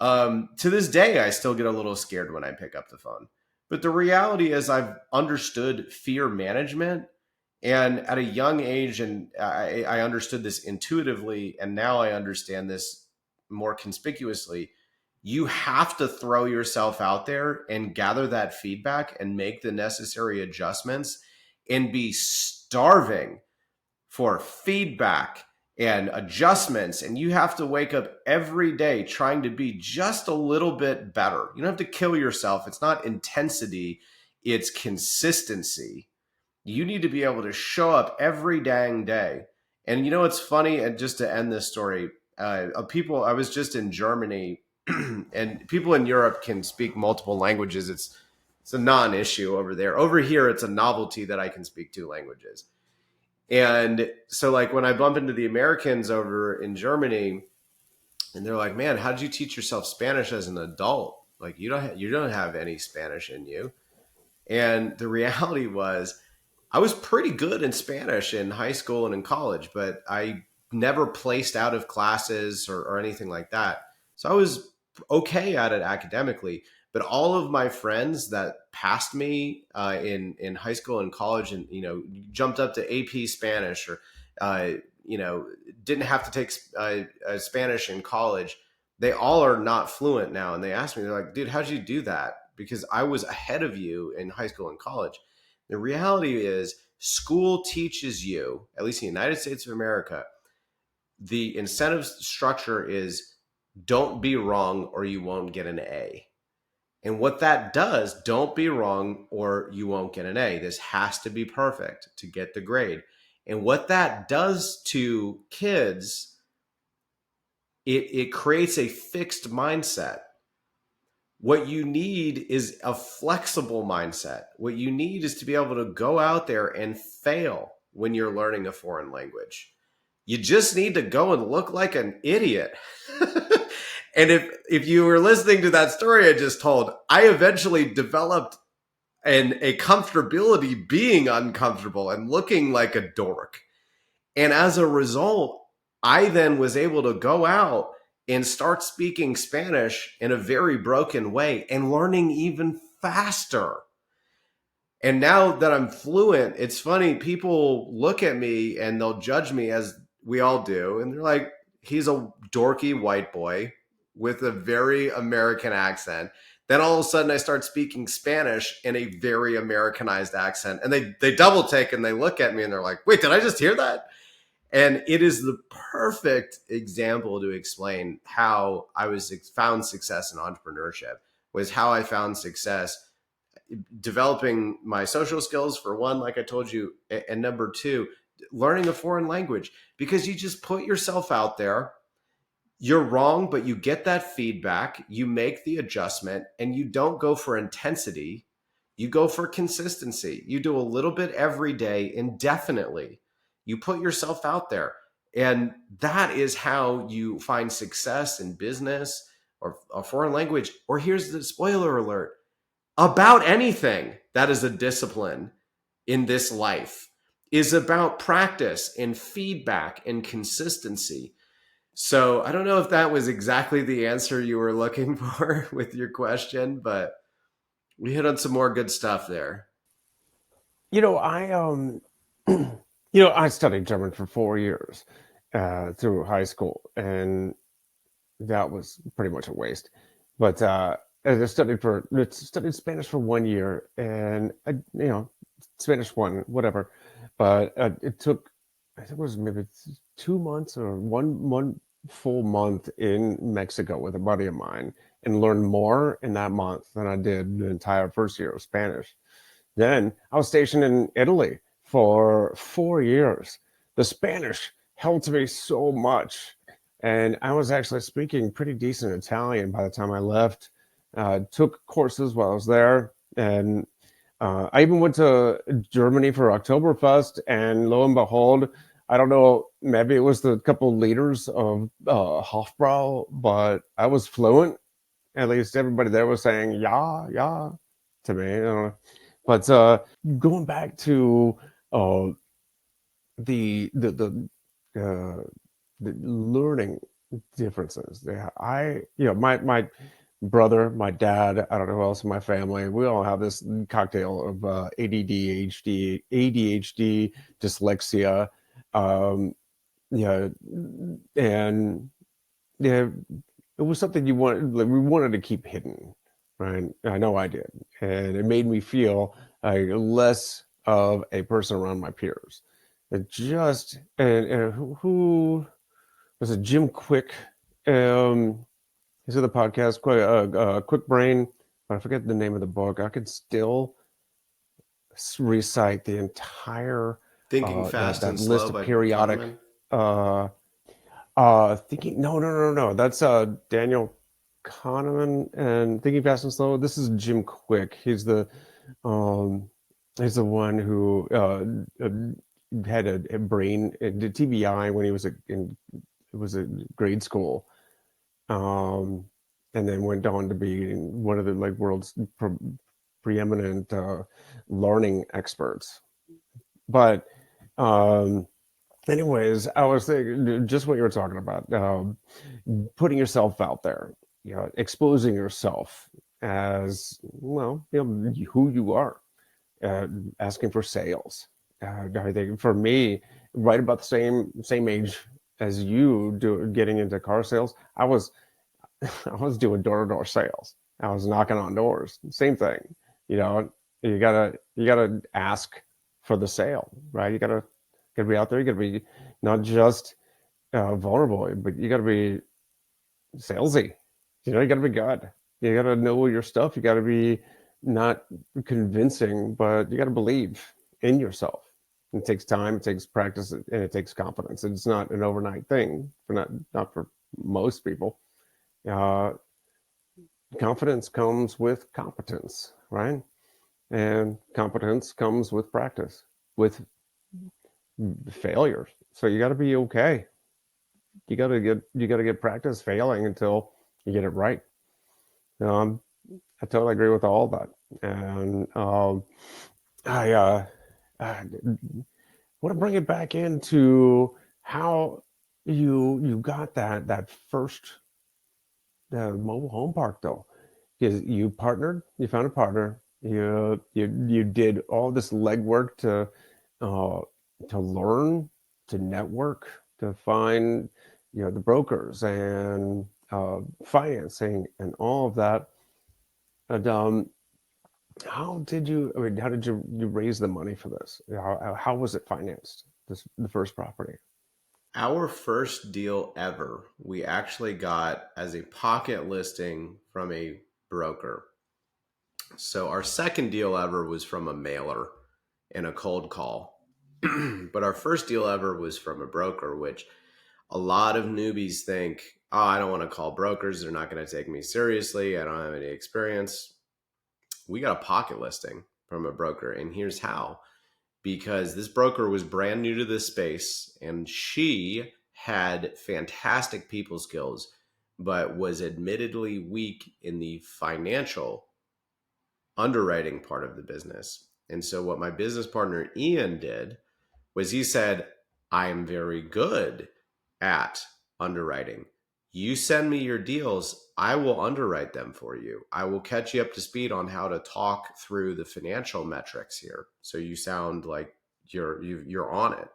To this day, I still get a little scared when I pick up the phone. But the reality is I've understood fear management, and at a young age, and I understood this intuitively, and now I understand this more conspicuously. You have to throw yourself out there and gather that feedback and make the necessary adjustments and be starving for feedback and adjustments. And you have to wake up every day trying to be just a little bit better. You don't have to kill yourself. It's not intensity, it's consistency. You need to be able to show up every dang day. And you know what's funny? And just to end this story, I was just in Germany, and people in Europe can speak multiple languages. It's a non-issue over there. Over here, it's a novelty that I can speak 2 languages. And so like when I bump into the Americans over in Germany and they're like, man, how did you teach yourself Spanish as an adult? Like you don't have any Spanish in you. And the reality was I was pretty good in Spanish in high school and in college, but I never placed out of classes or anything like that. So I was okay at it academically. But all of my friends that passed me in high school and college, and jumped up to AP Spanish, or uh, didn't have to take Spanish in college, they all are not fluent now. And they asked me, they're like, dude, how'd you do that? Because I was ahead of you in high school and college. The reality is school teaches you, at least in the United States of America, the incentive structure is don't be wrong or you won't get an A. And what that does, don't be wrong or you won't get an A. This has to be perfect to get the grade. And what that does to kids, it creates a fixed mindset. What you need is a flexible mindset. What you need is to be able to go out there and fail when you're learning a foreign language. You just need to go and look like an idiot. And if you were listening to that story I just told, I eventually developed a comfortability being uncomfortable and looking like a dork. And as a result, I then was able to go out and start speaking Spanish in a very broken way and learning even faster. And now that I'm fluent, it's funny, people look at me and they'll judge me, as we all do. And they're like, he's a dorky white boy with a very American accent. Then all of a sudden I start speaking Spanish in a very Americanized accent. And they double take and they look at me and they're like, wait, did I just hear that? And it is the perfect example to explain how I was found success in entrepreneurship, was how I found success developing my social skills for one, like I told you, and number two, learning a foreign language, because you just put yourself out there. You're wrong, but you get that feedback, you make the adjustment, and you don't go for intensity. You go for consistency. You do a little bit every day indefinitely. You put yourself out there. And that is how you find success in business or a foreign language. Or here's the spoiler alert, about anything that is a discipline in this life is about practice and feedback and consistency. So I don't know if that was exactly the answer you were looking for with your question, but we hit on some more good stuff there. I I studied German for 4 years through high school, and that was pretty much a waste. But I studied Spanish for 1 year, and Spanish one, whatever. But it took, I think it was maybe 2 months or one full month in Mexico with a buddy of mine, and learned more in that month than I did the entire first year of Spanish. Then I was stationed in Italy for 4 years. The Spanish helped me so much. And I was actually speaking pretty decent Italian by the time I left. Took courses while I was there. And I even went to Germany for Oktoberfest. And lo and behold, I don't know, maybe it was the couple leaders of Hofbrau, but I was fluent. At least everybody there was saying, yeah, yeah, to me. I don't know. But going back to uh, uh, the learning differences, my brother, my dad, I don't know who else in my family, we all have this cocktail of ADD, ADHD, dyslexia, um, yeah, and yeah, it was something you wanted, like, we wanted to keep hidden, right? I know I did, and it made me feel less of a person around my peers. It just and who was it? Jim Quick. He's in the podcast, Quick Brain. But I forget the name of the book. I could still recite the entire Thinking Fast that and list Slow of by periodic Kahneman. uh, thinking no, no, no, no. That's Daniel Kahneman and Thinking Fast and Slow. This is Jim Quick. Um he's the one who had a brain did TBI when he was in it was a grade school. Um and then went on to be one of the like world's preeminent learning experts. But um anyways, I was thinking just what you were talking about, putting yourself out there, exposing yourself as well, who you are, uh, asking for sales. I think for me, right about the same age as you do, getting into car sales, I was doing door to door sales. I was knocking on doors. Same thing, you know. You gotta ask for the sale, right? You gotta be out there. You gotta be not just vulnerable, but you gotta be salesy. You gotta be good. You gotta know your stuff. You gotta be not convincing, but you gotta believe in yourself. It takes time, it takes practice, and it takes confidence. It's not an overnight thing for not for most people. Uh, Confidence comes with competence, right? And competence comes with practice, with failures. So you got to be okay. You got to get practice failing until you get it right. Um, I totally agree with all that, and I I want to bring it back into how you got that first mobile home park though, because you found a partner, you did all this legwork uh, to learn, to network, to find the brokers and financing and all of that. And how did you? I mean, how did you raise the money for this? How was it financed? The first property. Our first deal ever, we actually got as a pocket listing from a broker. So our second deal ever was from a mailer and a cold call. But our first deal ever was from a broker, which a lot of newbies think, oh, I don't want to call brokers. They're not going to take me seriously. I don't have any experience. We got a pocket listing from a broker. And here's how, because this broker was brand new to this space and she had fantastic people skills, but was admittedly weak in the financial underwriting part of the business. And so, what my business partner Ian did was he said, I am very good at underwriting. You send me your deals, I will underwrite them for you. I will catch you up to speed on how to talk through the financial metrics here. So you sound like you're on it.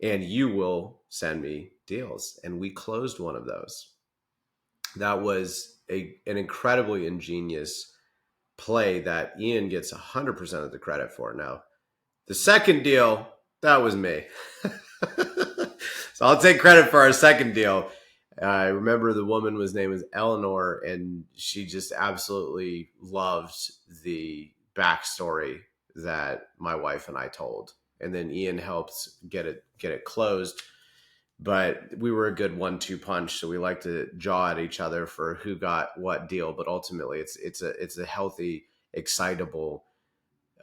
And you will send me deals. And we closed one of those. That was an incredibly ingenious play that Ian gets 100% of the credit for. Now, the second deal, that was me. So I'll take credit for our second deal. I remember the woman was name was Eleanor, and she just absolutely loved the backstory that my wife and I told. And then Ian helped get it closed. But we were a good 1-2 punch, so we like to jaw at each other for who got what deal. But ultimately, it's a healthy, excitable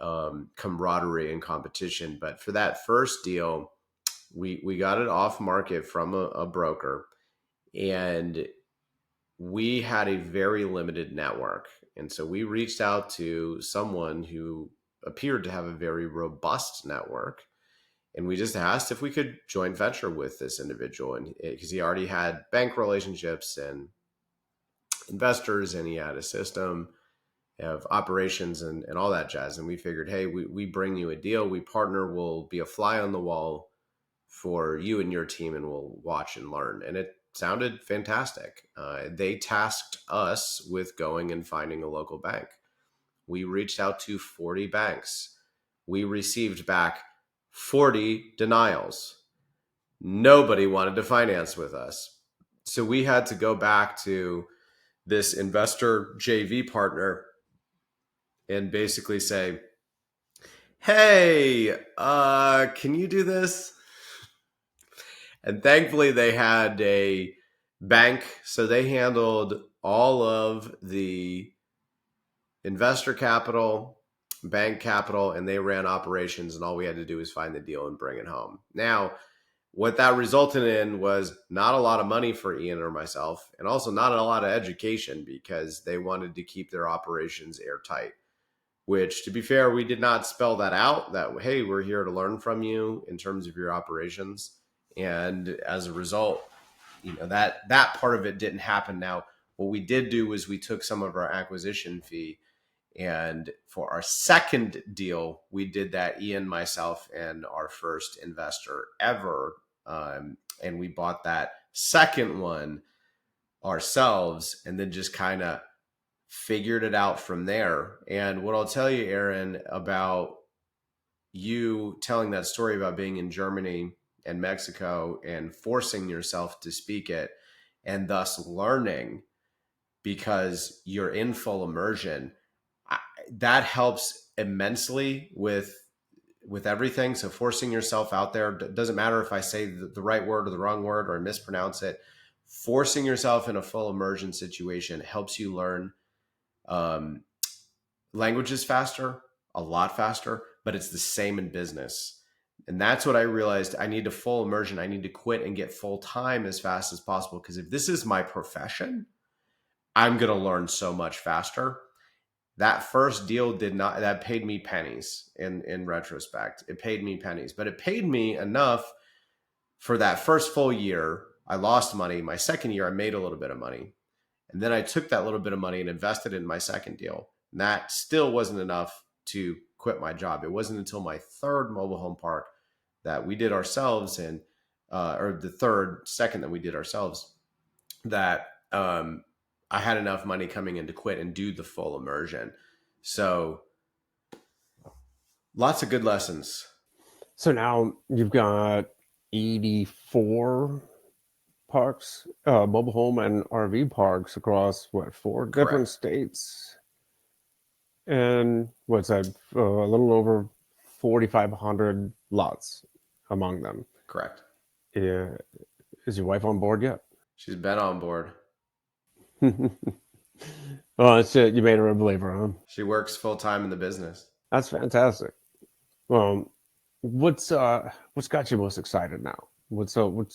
camaraderie and competition. But for that first deal, we got it off market from a broker, and we had a very limited network. And so we reached out to someone who appeared to have a very robust network. And we just asked if we could joint venture with this individual. And because he already had bank relationships and investors, and he had a system of operations and all that jazz. And we figured, hey, we bring you a deal, we partner, we'll be a fly on the wall for you and your team, and we'll watch and learn. And it sounded fantastic. They tasked us with going and finding a local bank. We reached out to 40 banks. We received back 40 denials. Nobody wanted to finance with us. So we had to go back to this investor JV partner and basically say, hey, can you do this? And thankfully, they had a bank, so they handled all of the investor capital, bank capital, and they ran operations. And all we had to do was find the deal and bring it home. Now, what that resulted in was not a lot of money for Ian or myself, and also not a lot of education because they wanted to keep their operations airtight. Which, to be fair, we did not spell that out that, hey, we're here to learn from you in terms of your operations. And as a result, that part of it didn't happen. Now, what we did do was we took some of our acquisition fee, and for our second deal, we did that, Ian, myself, and our first investor ever. And we bought that second one ourselves and then just kind of figured it out from there. And what I'll tell you, Aaron, about you telling that story about being in Germany and Mexico and forcing yourself to speak it and thus learning because you're in full immersion, that helps immensely with everything. So forcing yourself out there, doesn't matter if I say the right word or the wrong word or I mispronounce it. Forcing yourself in a full immersion situation helps you learn languages faster, a lot faster, but it's the same in business. And that's what I realized. I need a full immersion. I need to quit and get full time as fast as possible. Because if this is my profession, I'm going to learn so much faster. That first deal that paid me pennies in retrospect. It paid me pennies, but it paid me enough for that first full year. I lost money. My second year, I made a little bit of money. And then I took that little bit of money and invested in my second deal. And that still wasn't enough to quit my job. It wasn't until my third mobile home park that we did ourselves, and or the second that we did ourselves, that um, I had enough money coming in to quit and do the full immersion. So lots of good lessons. So now you've got 84 parks, mobile home and RV parks across what, four different Correct. states, and what's that? A little over 4,500 lots among them. Correct. Yeah, is your wife on board yet? She's been on board. Well, that's it. You made her a believer, huh? She works full time in the business. That's fantastic. Well, what's got you most excited now? What's on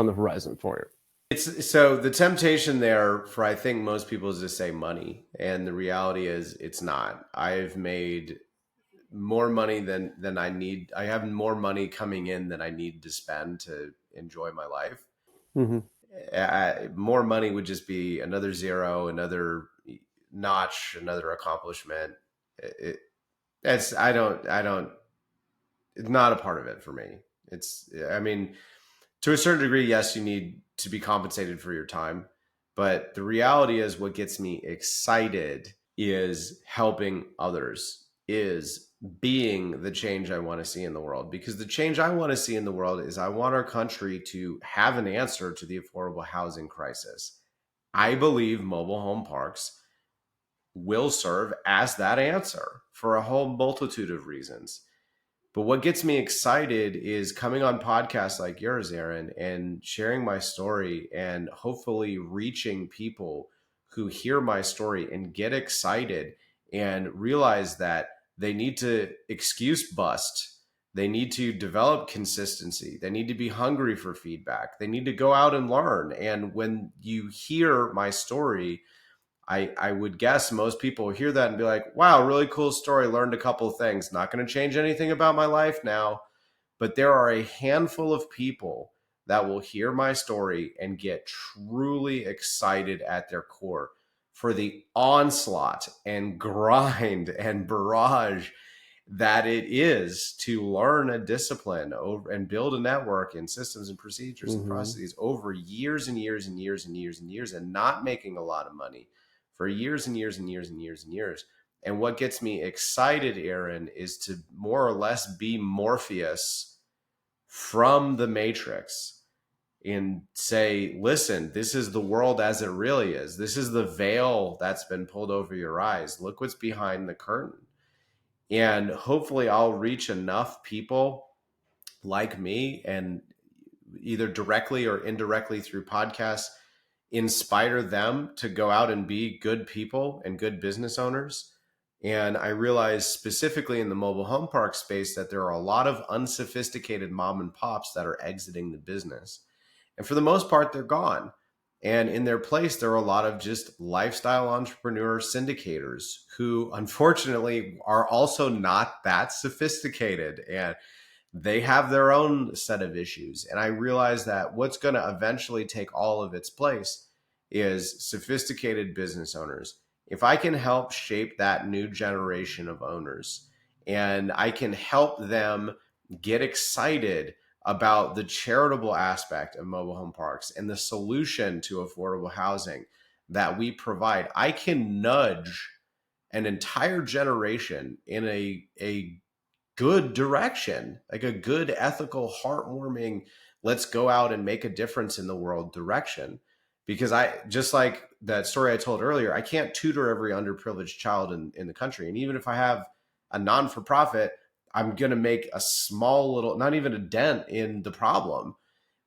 the horizon for It's so the temptation there for I think most people is to say money, and the reality is it's not. I've made more money than I need. I have more money coming in than I need to spend to enjoy my life. you? Hmm. More money would just be another zero, another notch, another accomplishment. It, it's I don't. It's not a part of it for me. It's I mean, to a certain degree, yes, you need to be compensated for your time, but the reality is, what gets me excited is helping others, is being the change I want to see in the world. Because the change I want to see in the world is I want our country to have an answer to the affordable housing crisis. I believe mobile home parks will serve as that answer for a whole multitude of reasons. But what gets me excited is coming on podcasts like yours, Aaron, and sharing my story and hopefully reaching people who hear my story and get excited and realize that they need to excuse bust. They need to develop consistency. They need to be hungry for feedback. They need to go out and learn. And when you hear my story, I would guess most people hear that and be like, wow, really cool story. Learned a couple of things. Not going to change anything about my life now. But there are a handful of people that will hear my story and get truly excited at their core for the onslaught and grind and barrage that it is to learn a discipline over and build a network and systems and procedures and Hmm. processes over years and years and years and years and years and not making a lot of money for years and years and years and years and years. And what gets me excited, Aaron, is to more or less be Morpheus from the Matrix and say, listen, this is the world as it really is. This is the veil that's been pulled over your eyes. Look what's behind the curtain. And hopefully I'll reach enough people like me and either directly or indirectly through podcasts inspire them to go out and be good people and good business owners. And I realize specifically in the mobile home park space that there are a lot of unsophisticated mom and pops that are exiting the business. And for the most part, they're gone. And in their place, there are a lot of just lifestyle entrepreneur syndicators who, unfortunately, are also not that sophisticated. And they have their own set of issues. And I realize that what's going to eventually take all of its place is sophisticated business owners. If I can help shape that new generation of owners and I can help them get excited about the charitable aspect of mobile home parks and the solution to affordable housing that we provide, I can nudge an entire generation in a good direction, like a good, ethical, heartwarming, let's go out and make a difference in the world direction. Because I, just like that story I told earlier, I can't tutor every underprivileged child in the country. And even if I have a non for profit, I'm going to make a small little, not even a dent in the problem.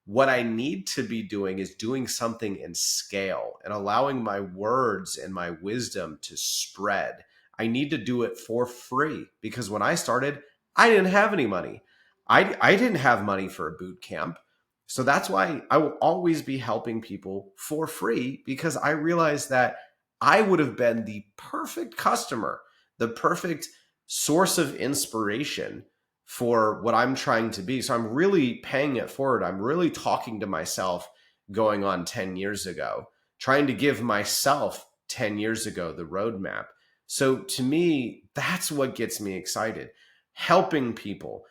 What I need to be doing is doing something in scale and allowing my words and my wisdom to spread. I need to do it for free because when I started, I didn't have any money. I didn't have money for a boot camp. So that's why I will always be helping people for free because I realized that I would have been the perfect customer, the perfect source of inspiration for what I'm trying to be. So I'm really paying it forward. I'm really talking to myself going on 10 years ago, trying to give myself 10 years ago the roadmap. So to me, that's what gets me excited. Helping people,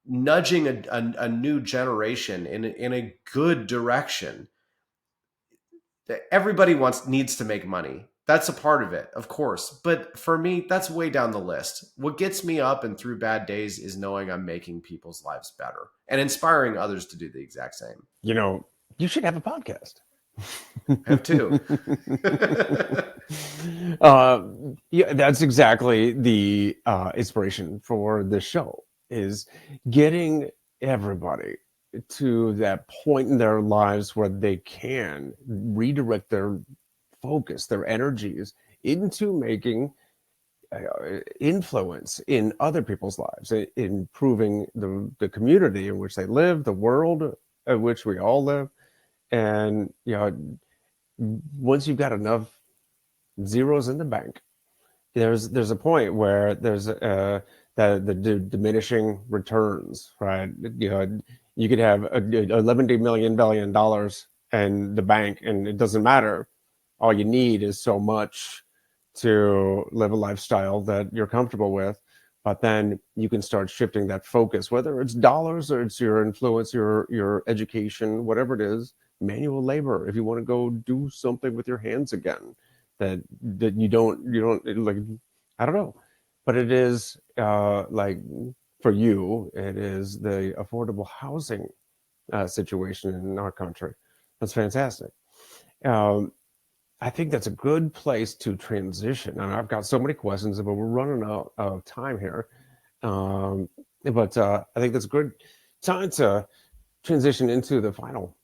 nudging a new generation in a good direction. everybody needs to make money. That's a part of it, of course. But for me, that's way down the list. What gets me up and through bad days is knowing I'm making people's lives better and inspiring others to do the exact same. You know, you should have a podcast. I have two. uh, yeah, that's exactly the inspiration for this show is getting everybody to that point in their lives where they can redirect their focus, their energies into making influence in other people's lives, improving the community in which they live, the world in which we all live. And, once you've got enough zeros in the bank, there's a point where there's the diminishing returns, right? You could have $11 million in the bank, and it doesn't matter. All you need is so much to live a lifestyle that you're comfortable with. But then you can start shifting that focus, whether it's dollars or it's your influence, your education, whatever it is, manual labor. If you want to go do something with your hands again, that you don't like, I don't know, but it is like for you, it is the affordable housing situation in our country. That's fantastic. Um, I think that's a good place to transition. And I've got so many questions, but we're running out of time here. But I think that's a good time to transition into the final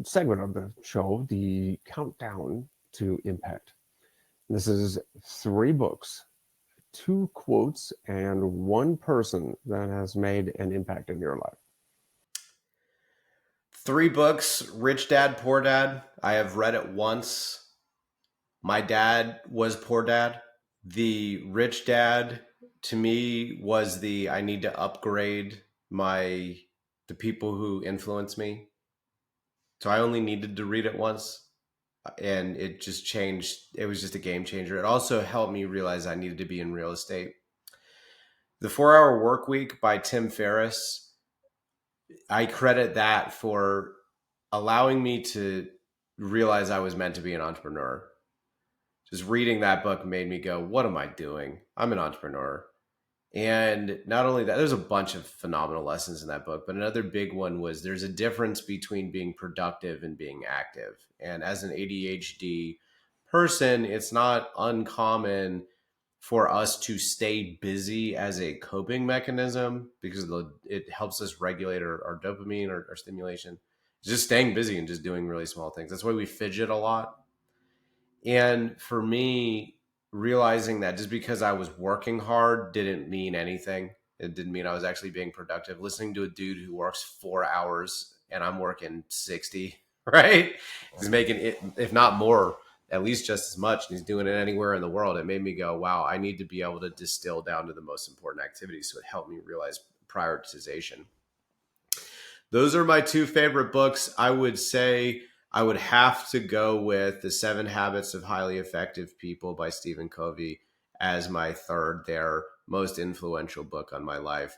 segment of the show, the countdown to impact. This is 3 books, 2 quotes, and 1 person that has made an impact in your life. 3 books: Rich Dad, Poor Dad. I have read it once. My dad was poor dad. The rich dad to me was I need to upgrade the people who influence me. So I only needed to read it once, and it just changed. It was just a game changer. It also helped me realize I needed to be in real estate. The 4-Hour Work Week by Tim Ferriss, I credit that for allowing me to realize I was meant to be an entrepreneur. Just reading that book made me go, what am I doing? I'm an entrepreneur. And not only that, there's a bunch of phenomenal lessons in that book, but another big one was there's a difference between being productive and being active. And as an ADHD person, it's not uncommon for us to stay busy as a coping mechanism because it helps us regulate our dopamine or our stimulation. Just staying busy and just doing really small things. That's why we fidget a lot. And for me, realizing that just because I was working hard didn't mean anything. It didn't mean I was actually being productive. Listening to a dude who works 4 hours and I'm working 60, right? He's making it, if not more, at least just as much. And he's doing it anywhere in the world. It made me go, wow, I need to be able to distill down to the most important activities. So it helped me realize prioritization. Those are my 2 favorite books. I would say I would have to go with The 7 Habits of Highly Effective People by Stephen Covey as my third, their most influential book on my life.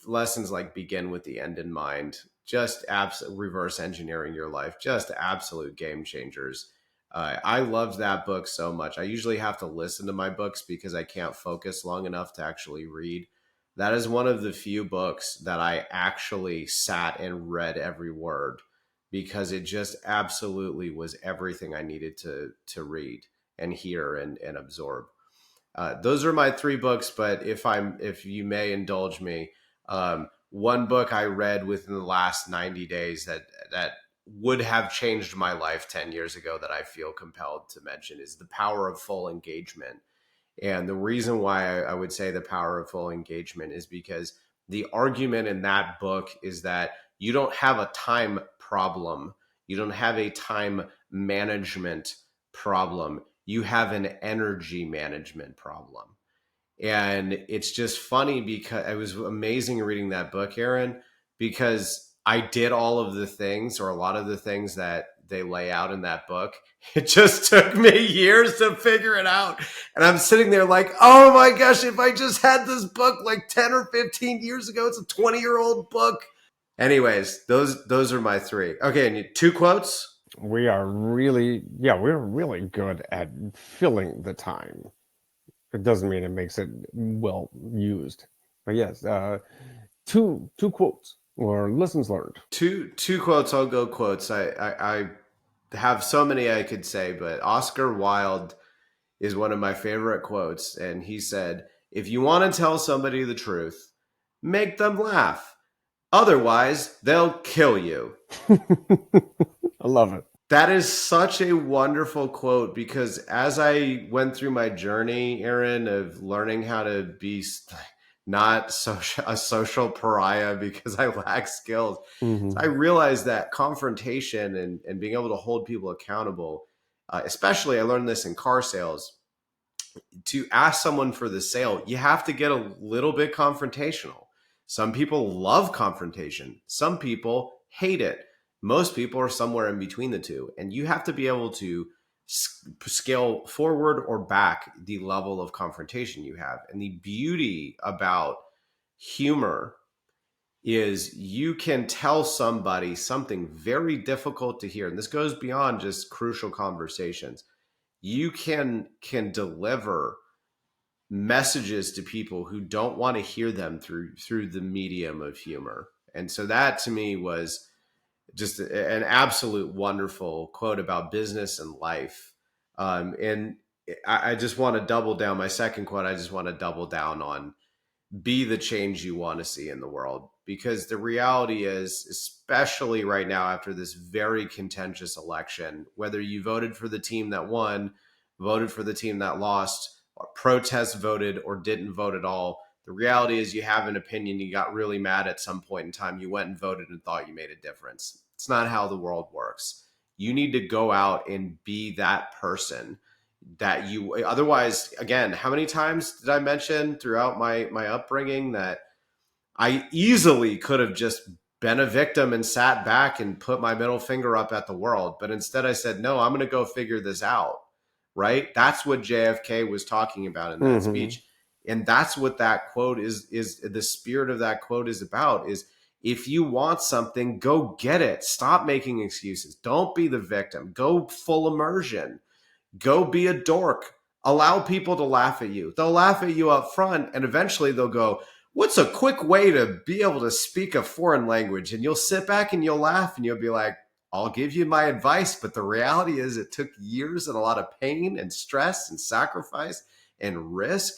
Lessons like begin with the end in mind, just reverse engineering your life, just absolute game changers. I loved that book so much. I usually have to listen to my books because I can't focus long enough to actually read. That is one of the few books that I actually sat and read every word because it just absolutely was everything I needed to read and hear and absorb. Those are my 3 books, but if you may indulge me, one book I read within the last 90 days that would have changed my life 10 years ago that I feel compelled to mention is The Power of Full Engagement. And the reason why I would say The Power of Full Engagement is because the argument in that book is that you don't have a time problem. You don't have a time management problem. You have an energy management problem. And it's just funny because it was amazing reading that book, Aaron, because I did all of the things or a lot of the things that they lay out in that book. It just took me years to figure it out. And I'm sitting there like, oh my gosh, if I just had this book like 10 or 15 years ago, it's a 20-year-old book. Anyways, those are my 3. Okay, and 2 quotes? we're really good at filling the time. It doesn't mean it makes it well used. But yes, two quotes or lessons learned. Two quotes. I'll go quotes. I have so many I could say, but Oscar Wilde is one of my favorite quotes, and he said, "If you want to tell somebody the truth, make them laugh. Otherwise, they'll kill you." I love it. That is such a wonderful quote because as I went through my journey, Aaron, of learning how to be not a social pariah because I lack skills, so I Hmm. realized that confrontation and being able to hold people accountable, especially I learned this in car sales, to ask someone for the sale, you have to get a little bit confrontational. Some people love confrontation, some people hate it. Most people are somewhere in between the two. And you have to be able to scale forward or back the level of confrontation you have. And the beauty about humor is you can tell somebody something very difficult to hear. And this goes beyond just crucial conversations. You can deliver messages to people who don't want to hear them through the medium of humor. And so that to me was just an absolute wonderful quote about business and life. And I just want to double down. My second quote, I just want to double down on be the change you want to see in the world. Because the reality is, especially right now after this very contentious election, whether you voted for the team that won, voted for the team that lost, or protest voted or didn't vote at all, the reality is you have an opinion, you got really mad at some point in time, you went and voted and thought you made a difference. It's not how the world works. You need to go out and be that person that you otherwise, again, how many times did I mention throughout my upbringing that I easily could have just been a victim and sat back and put my middle finger up at the world, but instead I said, no, I'm going to go figure this out. Right? That's what JFK was talking about in that Hmm. speech. And that's what that quote is the spirit of that quote is about is if you want something, go get it. Stop making excuses. Don't be the victim. Go full immersion. Go be a dork. Allow people to laugh at you. They'll laugh at you up front, and eventually they'll go, what's a quick way to be able to speak a foreign language? And you'll sit back and you'll laugh and you'll be like, I'll give you my advice. But the reality is, it took years and a lot of pain and stress and sacrifice and risk.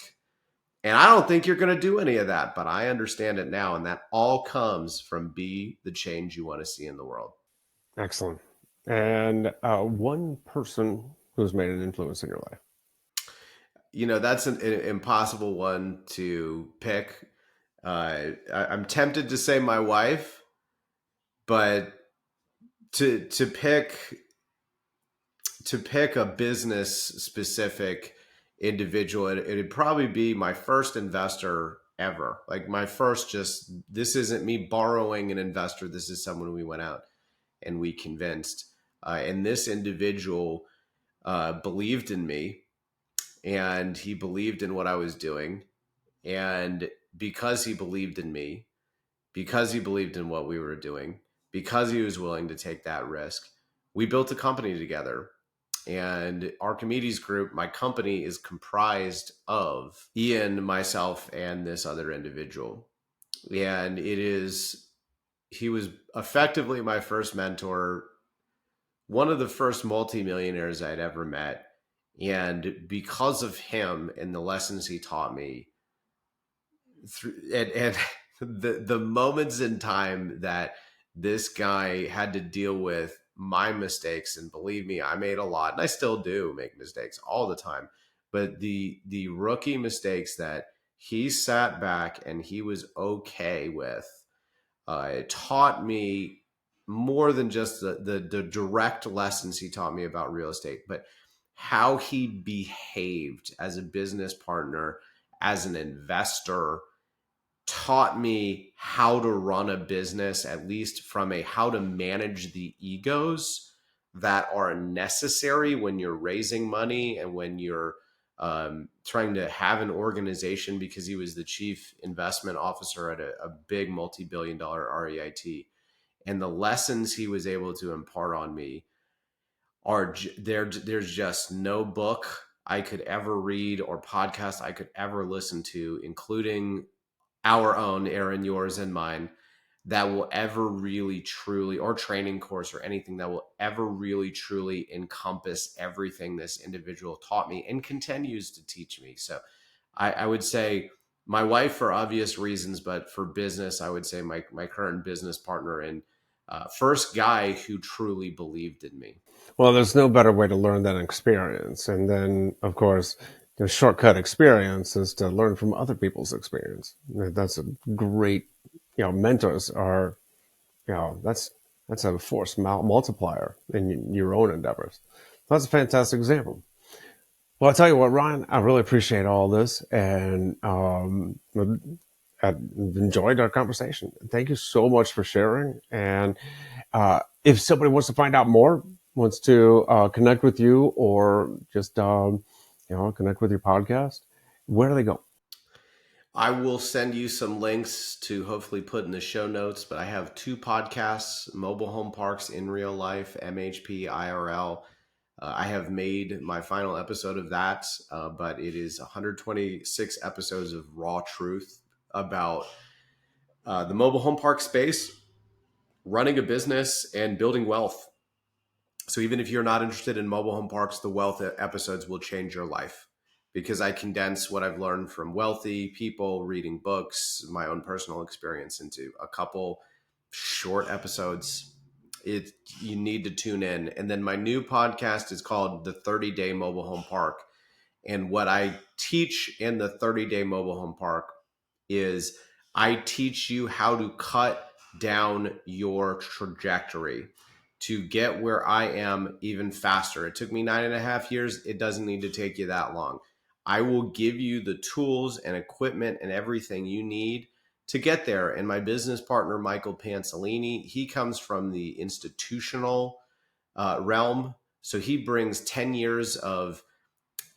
And I don't think you're going to do any of that, but I understand it now. And that all comes from be the change you want to see in the world. Excellent. And one person who's made an influence in your life. That's an impossible one to pick. I'm tempted to say my wife, but to pick a business specific individual, it'd probably be my first investor ever. Like my first, just this isn't me borrowing an investor. This is someone we went out and we convinced, and this individual believed in me, and he believed in what I was doing, and because he believed in me, because he believed in what we were doing, because he was willing to take that risk, we built a company together. And Archimedes Group, my company, is comprised of Ian, myself, and this other individual. And he was effectively my first mentor, one of the first multimillionaires I'd ever met. And because of him and the lessons he taught me, and the moments in time that this guy had to deal with my mistakes, and believe me, I made a lot and I still do make mistakes all the time, but the rookie mistakes that he sat back and he was okay with, it taught me more than just the direct lessons he taught me about real estate, but how he behaved as a business partner, as an investor, taught me how to run a business, at least from a how to manage the egos that are necessary when you're raising money and when you're trying to have an organization, because he was the chief investment officer at a big multi-billion-dollar REIT. And the lessons he was able to impart on me there's just no book I could ever read or podcast I could ever listen to, including our own, Aaron, yours and mine, that will ever really truly, or training course or anything that will ever really truly encompass everything this individual taught me and continues to teach me. So I would say my wife for obvious reasons, but for business, I would say my current business partner and first guy who truly believed in me. Well, there's no better way to learn than experience. And then, of course, the shortcut experience is to learn from other people's experience. That's a great, mentors are, that's a force multiplier in your own endeavors. That's a fantastic example. Well, I'll tell you what, Ryan, I really appreciate all this and I enjoyed our conversation. Thank you so much for sharing. And if somebody wants to find out more, wants to connect with you or just, connect with your podcast, where do they go? I will send you some links to hopefully put in the show notes, but I have two podcasts, Mobile Home Parks in Real Life, MHP IRL. I have made my final episode of that, but it is 126 episodes of raw truth about the mobile home park space, running a business, and building wealth. So even if you're not interested in mobile home parks, the wealth episodes will change your life because I condense what I've learned from wealthy people, reading books, my own personal experience into a couple short episodes. You need to tune in. And then my new podcast is called The 30-Day Mobile Home Park. And what I teach in the 30-Day Mobile Home Park is I teach you how to cut down your trajectory to get where I am even faster. It took me 9.5 years. It doesn't need to take you that long. I will give you the tools and equipment and everything you need to get there. And my business partner, Michael Panzolini, he comes from the institutional realm. So he brings 10 years of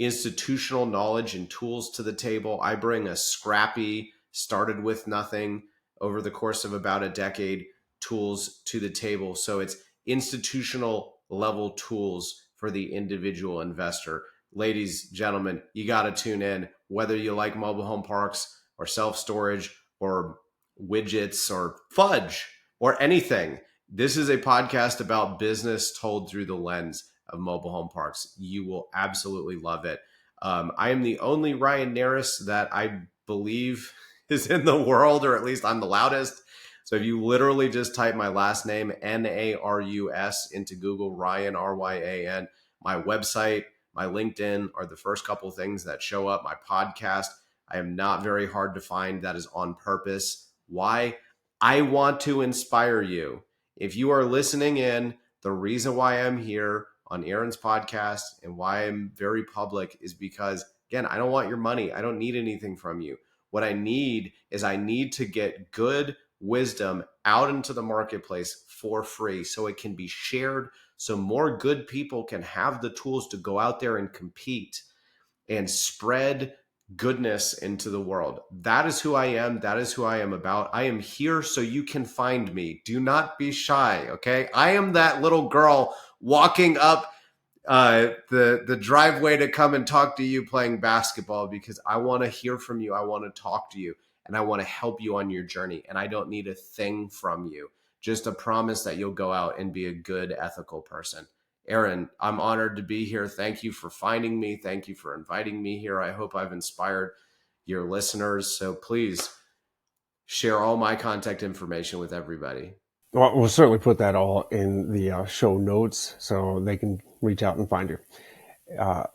institutional knowledge and tools to the table. I bring a scrappy, started with nothing over the course of about a decade tools to the table. So it's institutional level tools for the individual investor. Ladies, gentlemen, you got to tune in, whether you like mobile home parks or self storage or widgets or fudge or anything. This is a podcast about business told through the lens of mobile home parks. You will absolutely love it. I am the only Ryan Narus that I believe is in the world, or at least I'm the loudest. So if you literally just type my last name, Narus, into Google, Ryan, Ryan, my website, my LinkedIn are the first couple of things that show up. My podcast, I am not very hard to find. That is on purpose. Why? I want to inspire you. If you are listening in, the reason why I'm here on Aaron's podcast and why I'm very public is because, again, I don't want your money. I don't need anything from you. What I need is I need to get good wisdom out into the marketplace for free so it can be shared, so more good people can have the tools to go out there and compete and spread goodness into the world. That is who I am. That is who I am about. I am here so you can find me. Do not be shy, okay? I am that little girl walking up the driveway to come and talk to you playing basketball because I want to hear from you. I want to talk to you and I want to help you on your journey. And I don't need a thing from you, just a promise that you'll go out and be a good, ethical person. Aaron, I'm honored to be here. Thank you for finding me. Thank you for inviting me here. I hope I've inspired your listeners. So please share all my contact information with everybody. Well, we'll certainly put that all in the show notes so they can reach out and find you.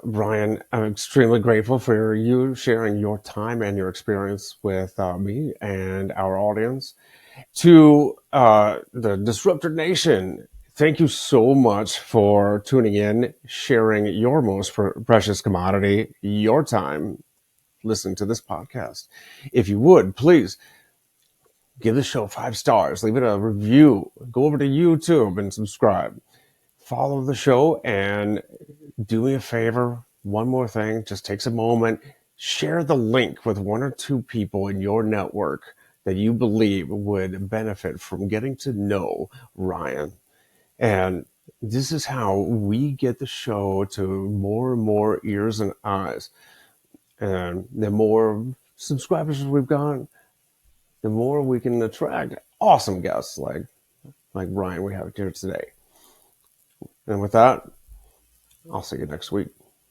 Brian, I'm extremely grateful for you sharing your time and your experience with me and our audience. To the Disruptor Nation, thank you so much for tuning in, sharing your most precious commodity, your time, listening to this podcast. If you would, please give the show 5 stars, leave it a review, go over to YouTube and subscribe. Follow the show and do me a favor. One more thing, just takes a moment. Share the link with one or two people in your network that you believe would benefit from getting to know Ryan. And This is how we get the show to more and more ears and eyes. And the more subscribers we've got, the more we can attract awesome guests like Ryan we have here today. And with that, I'll see you next week.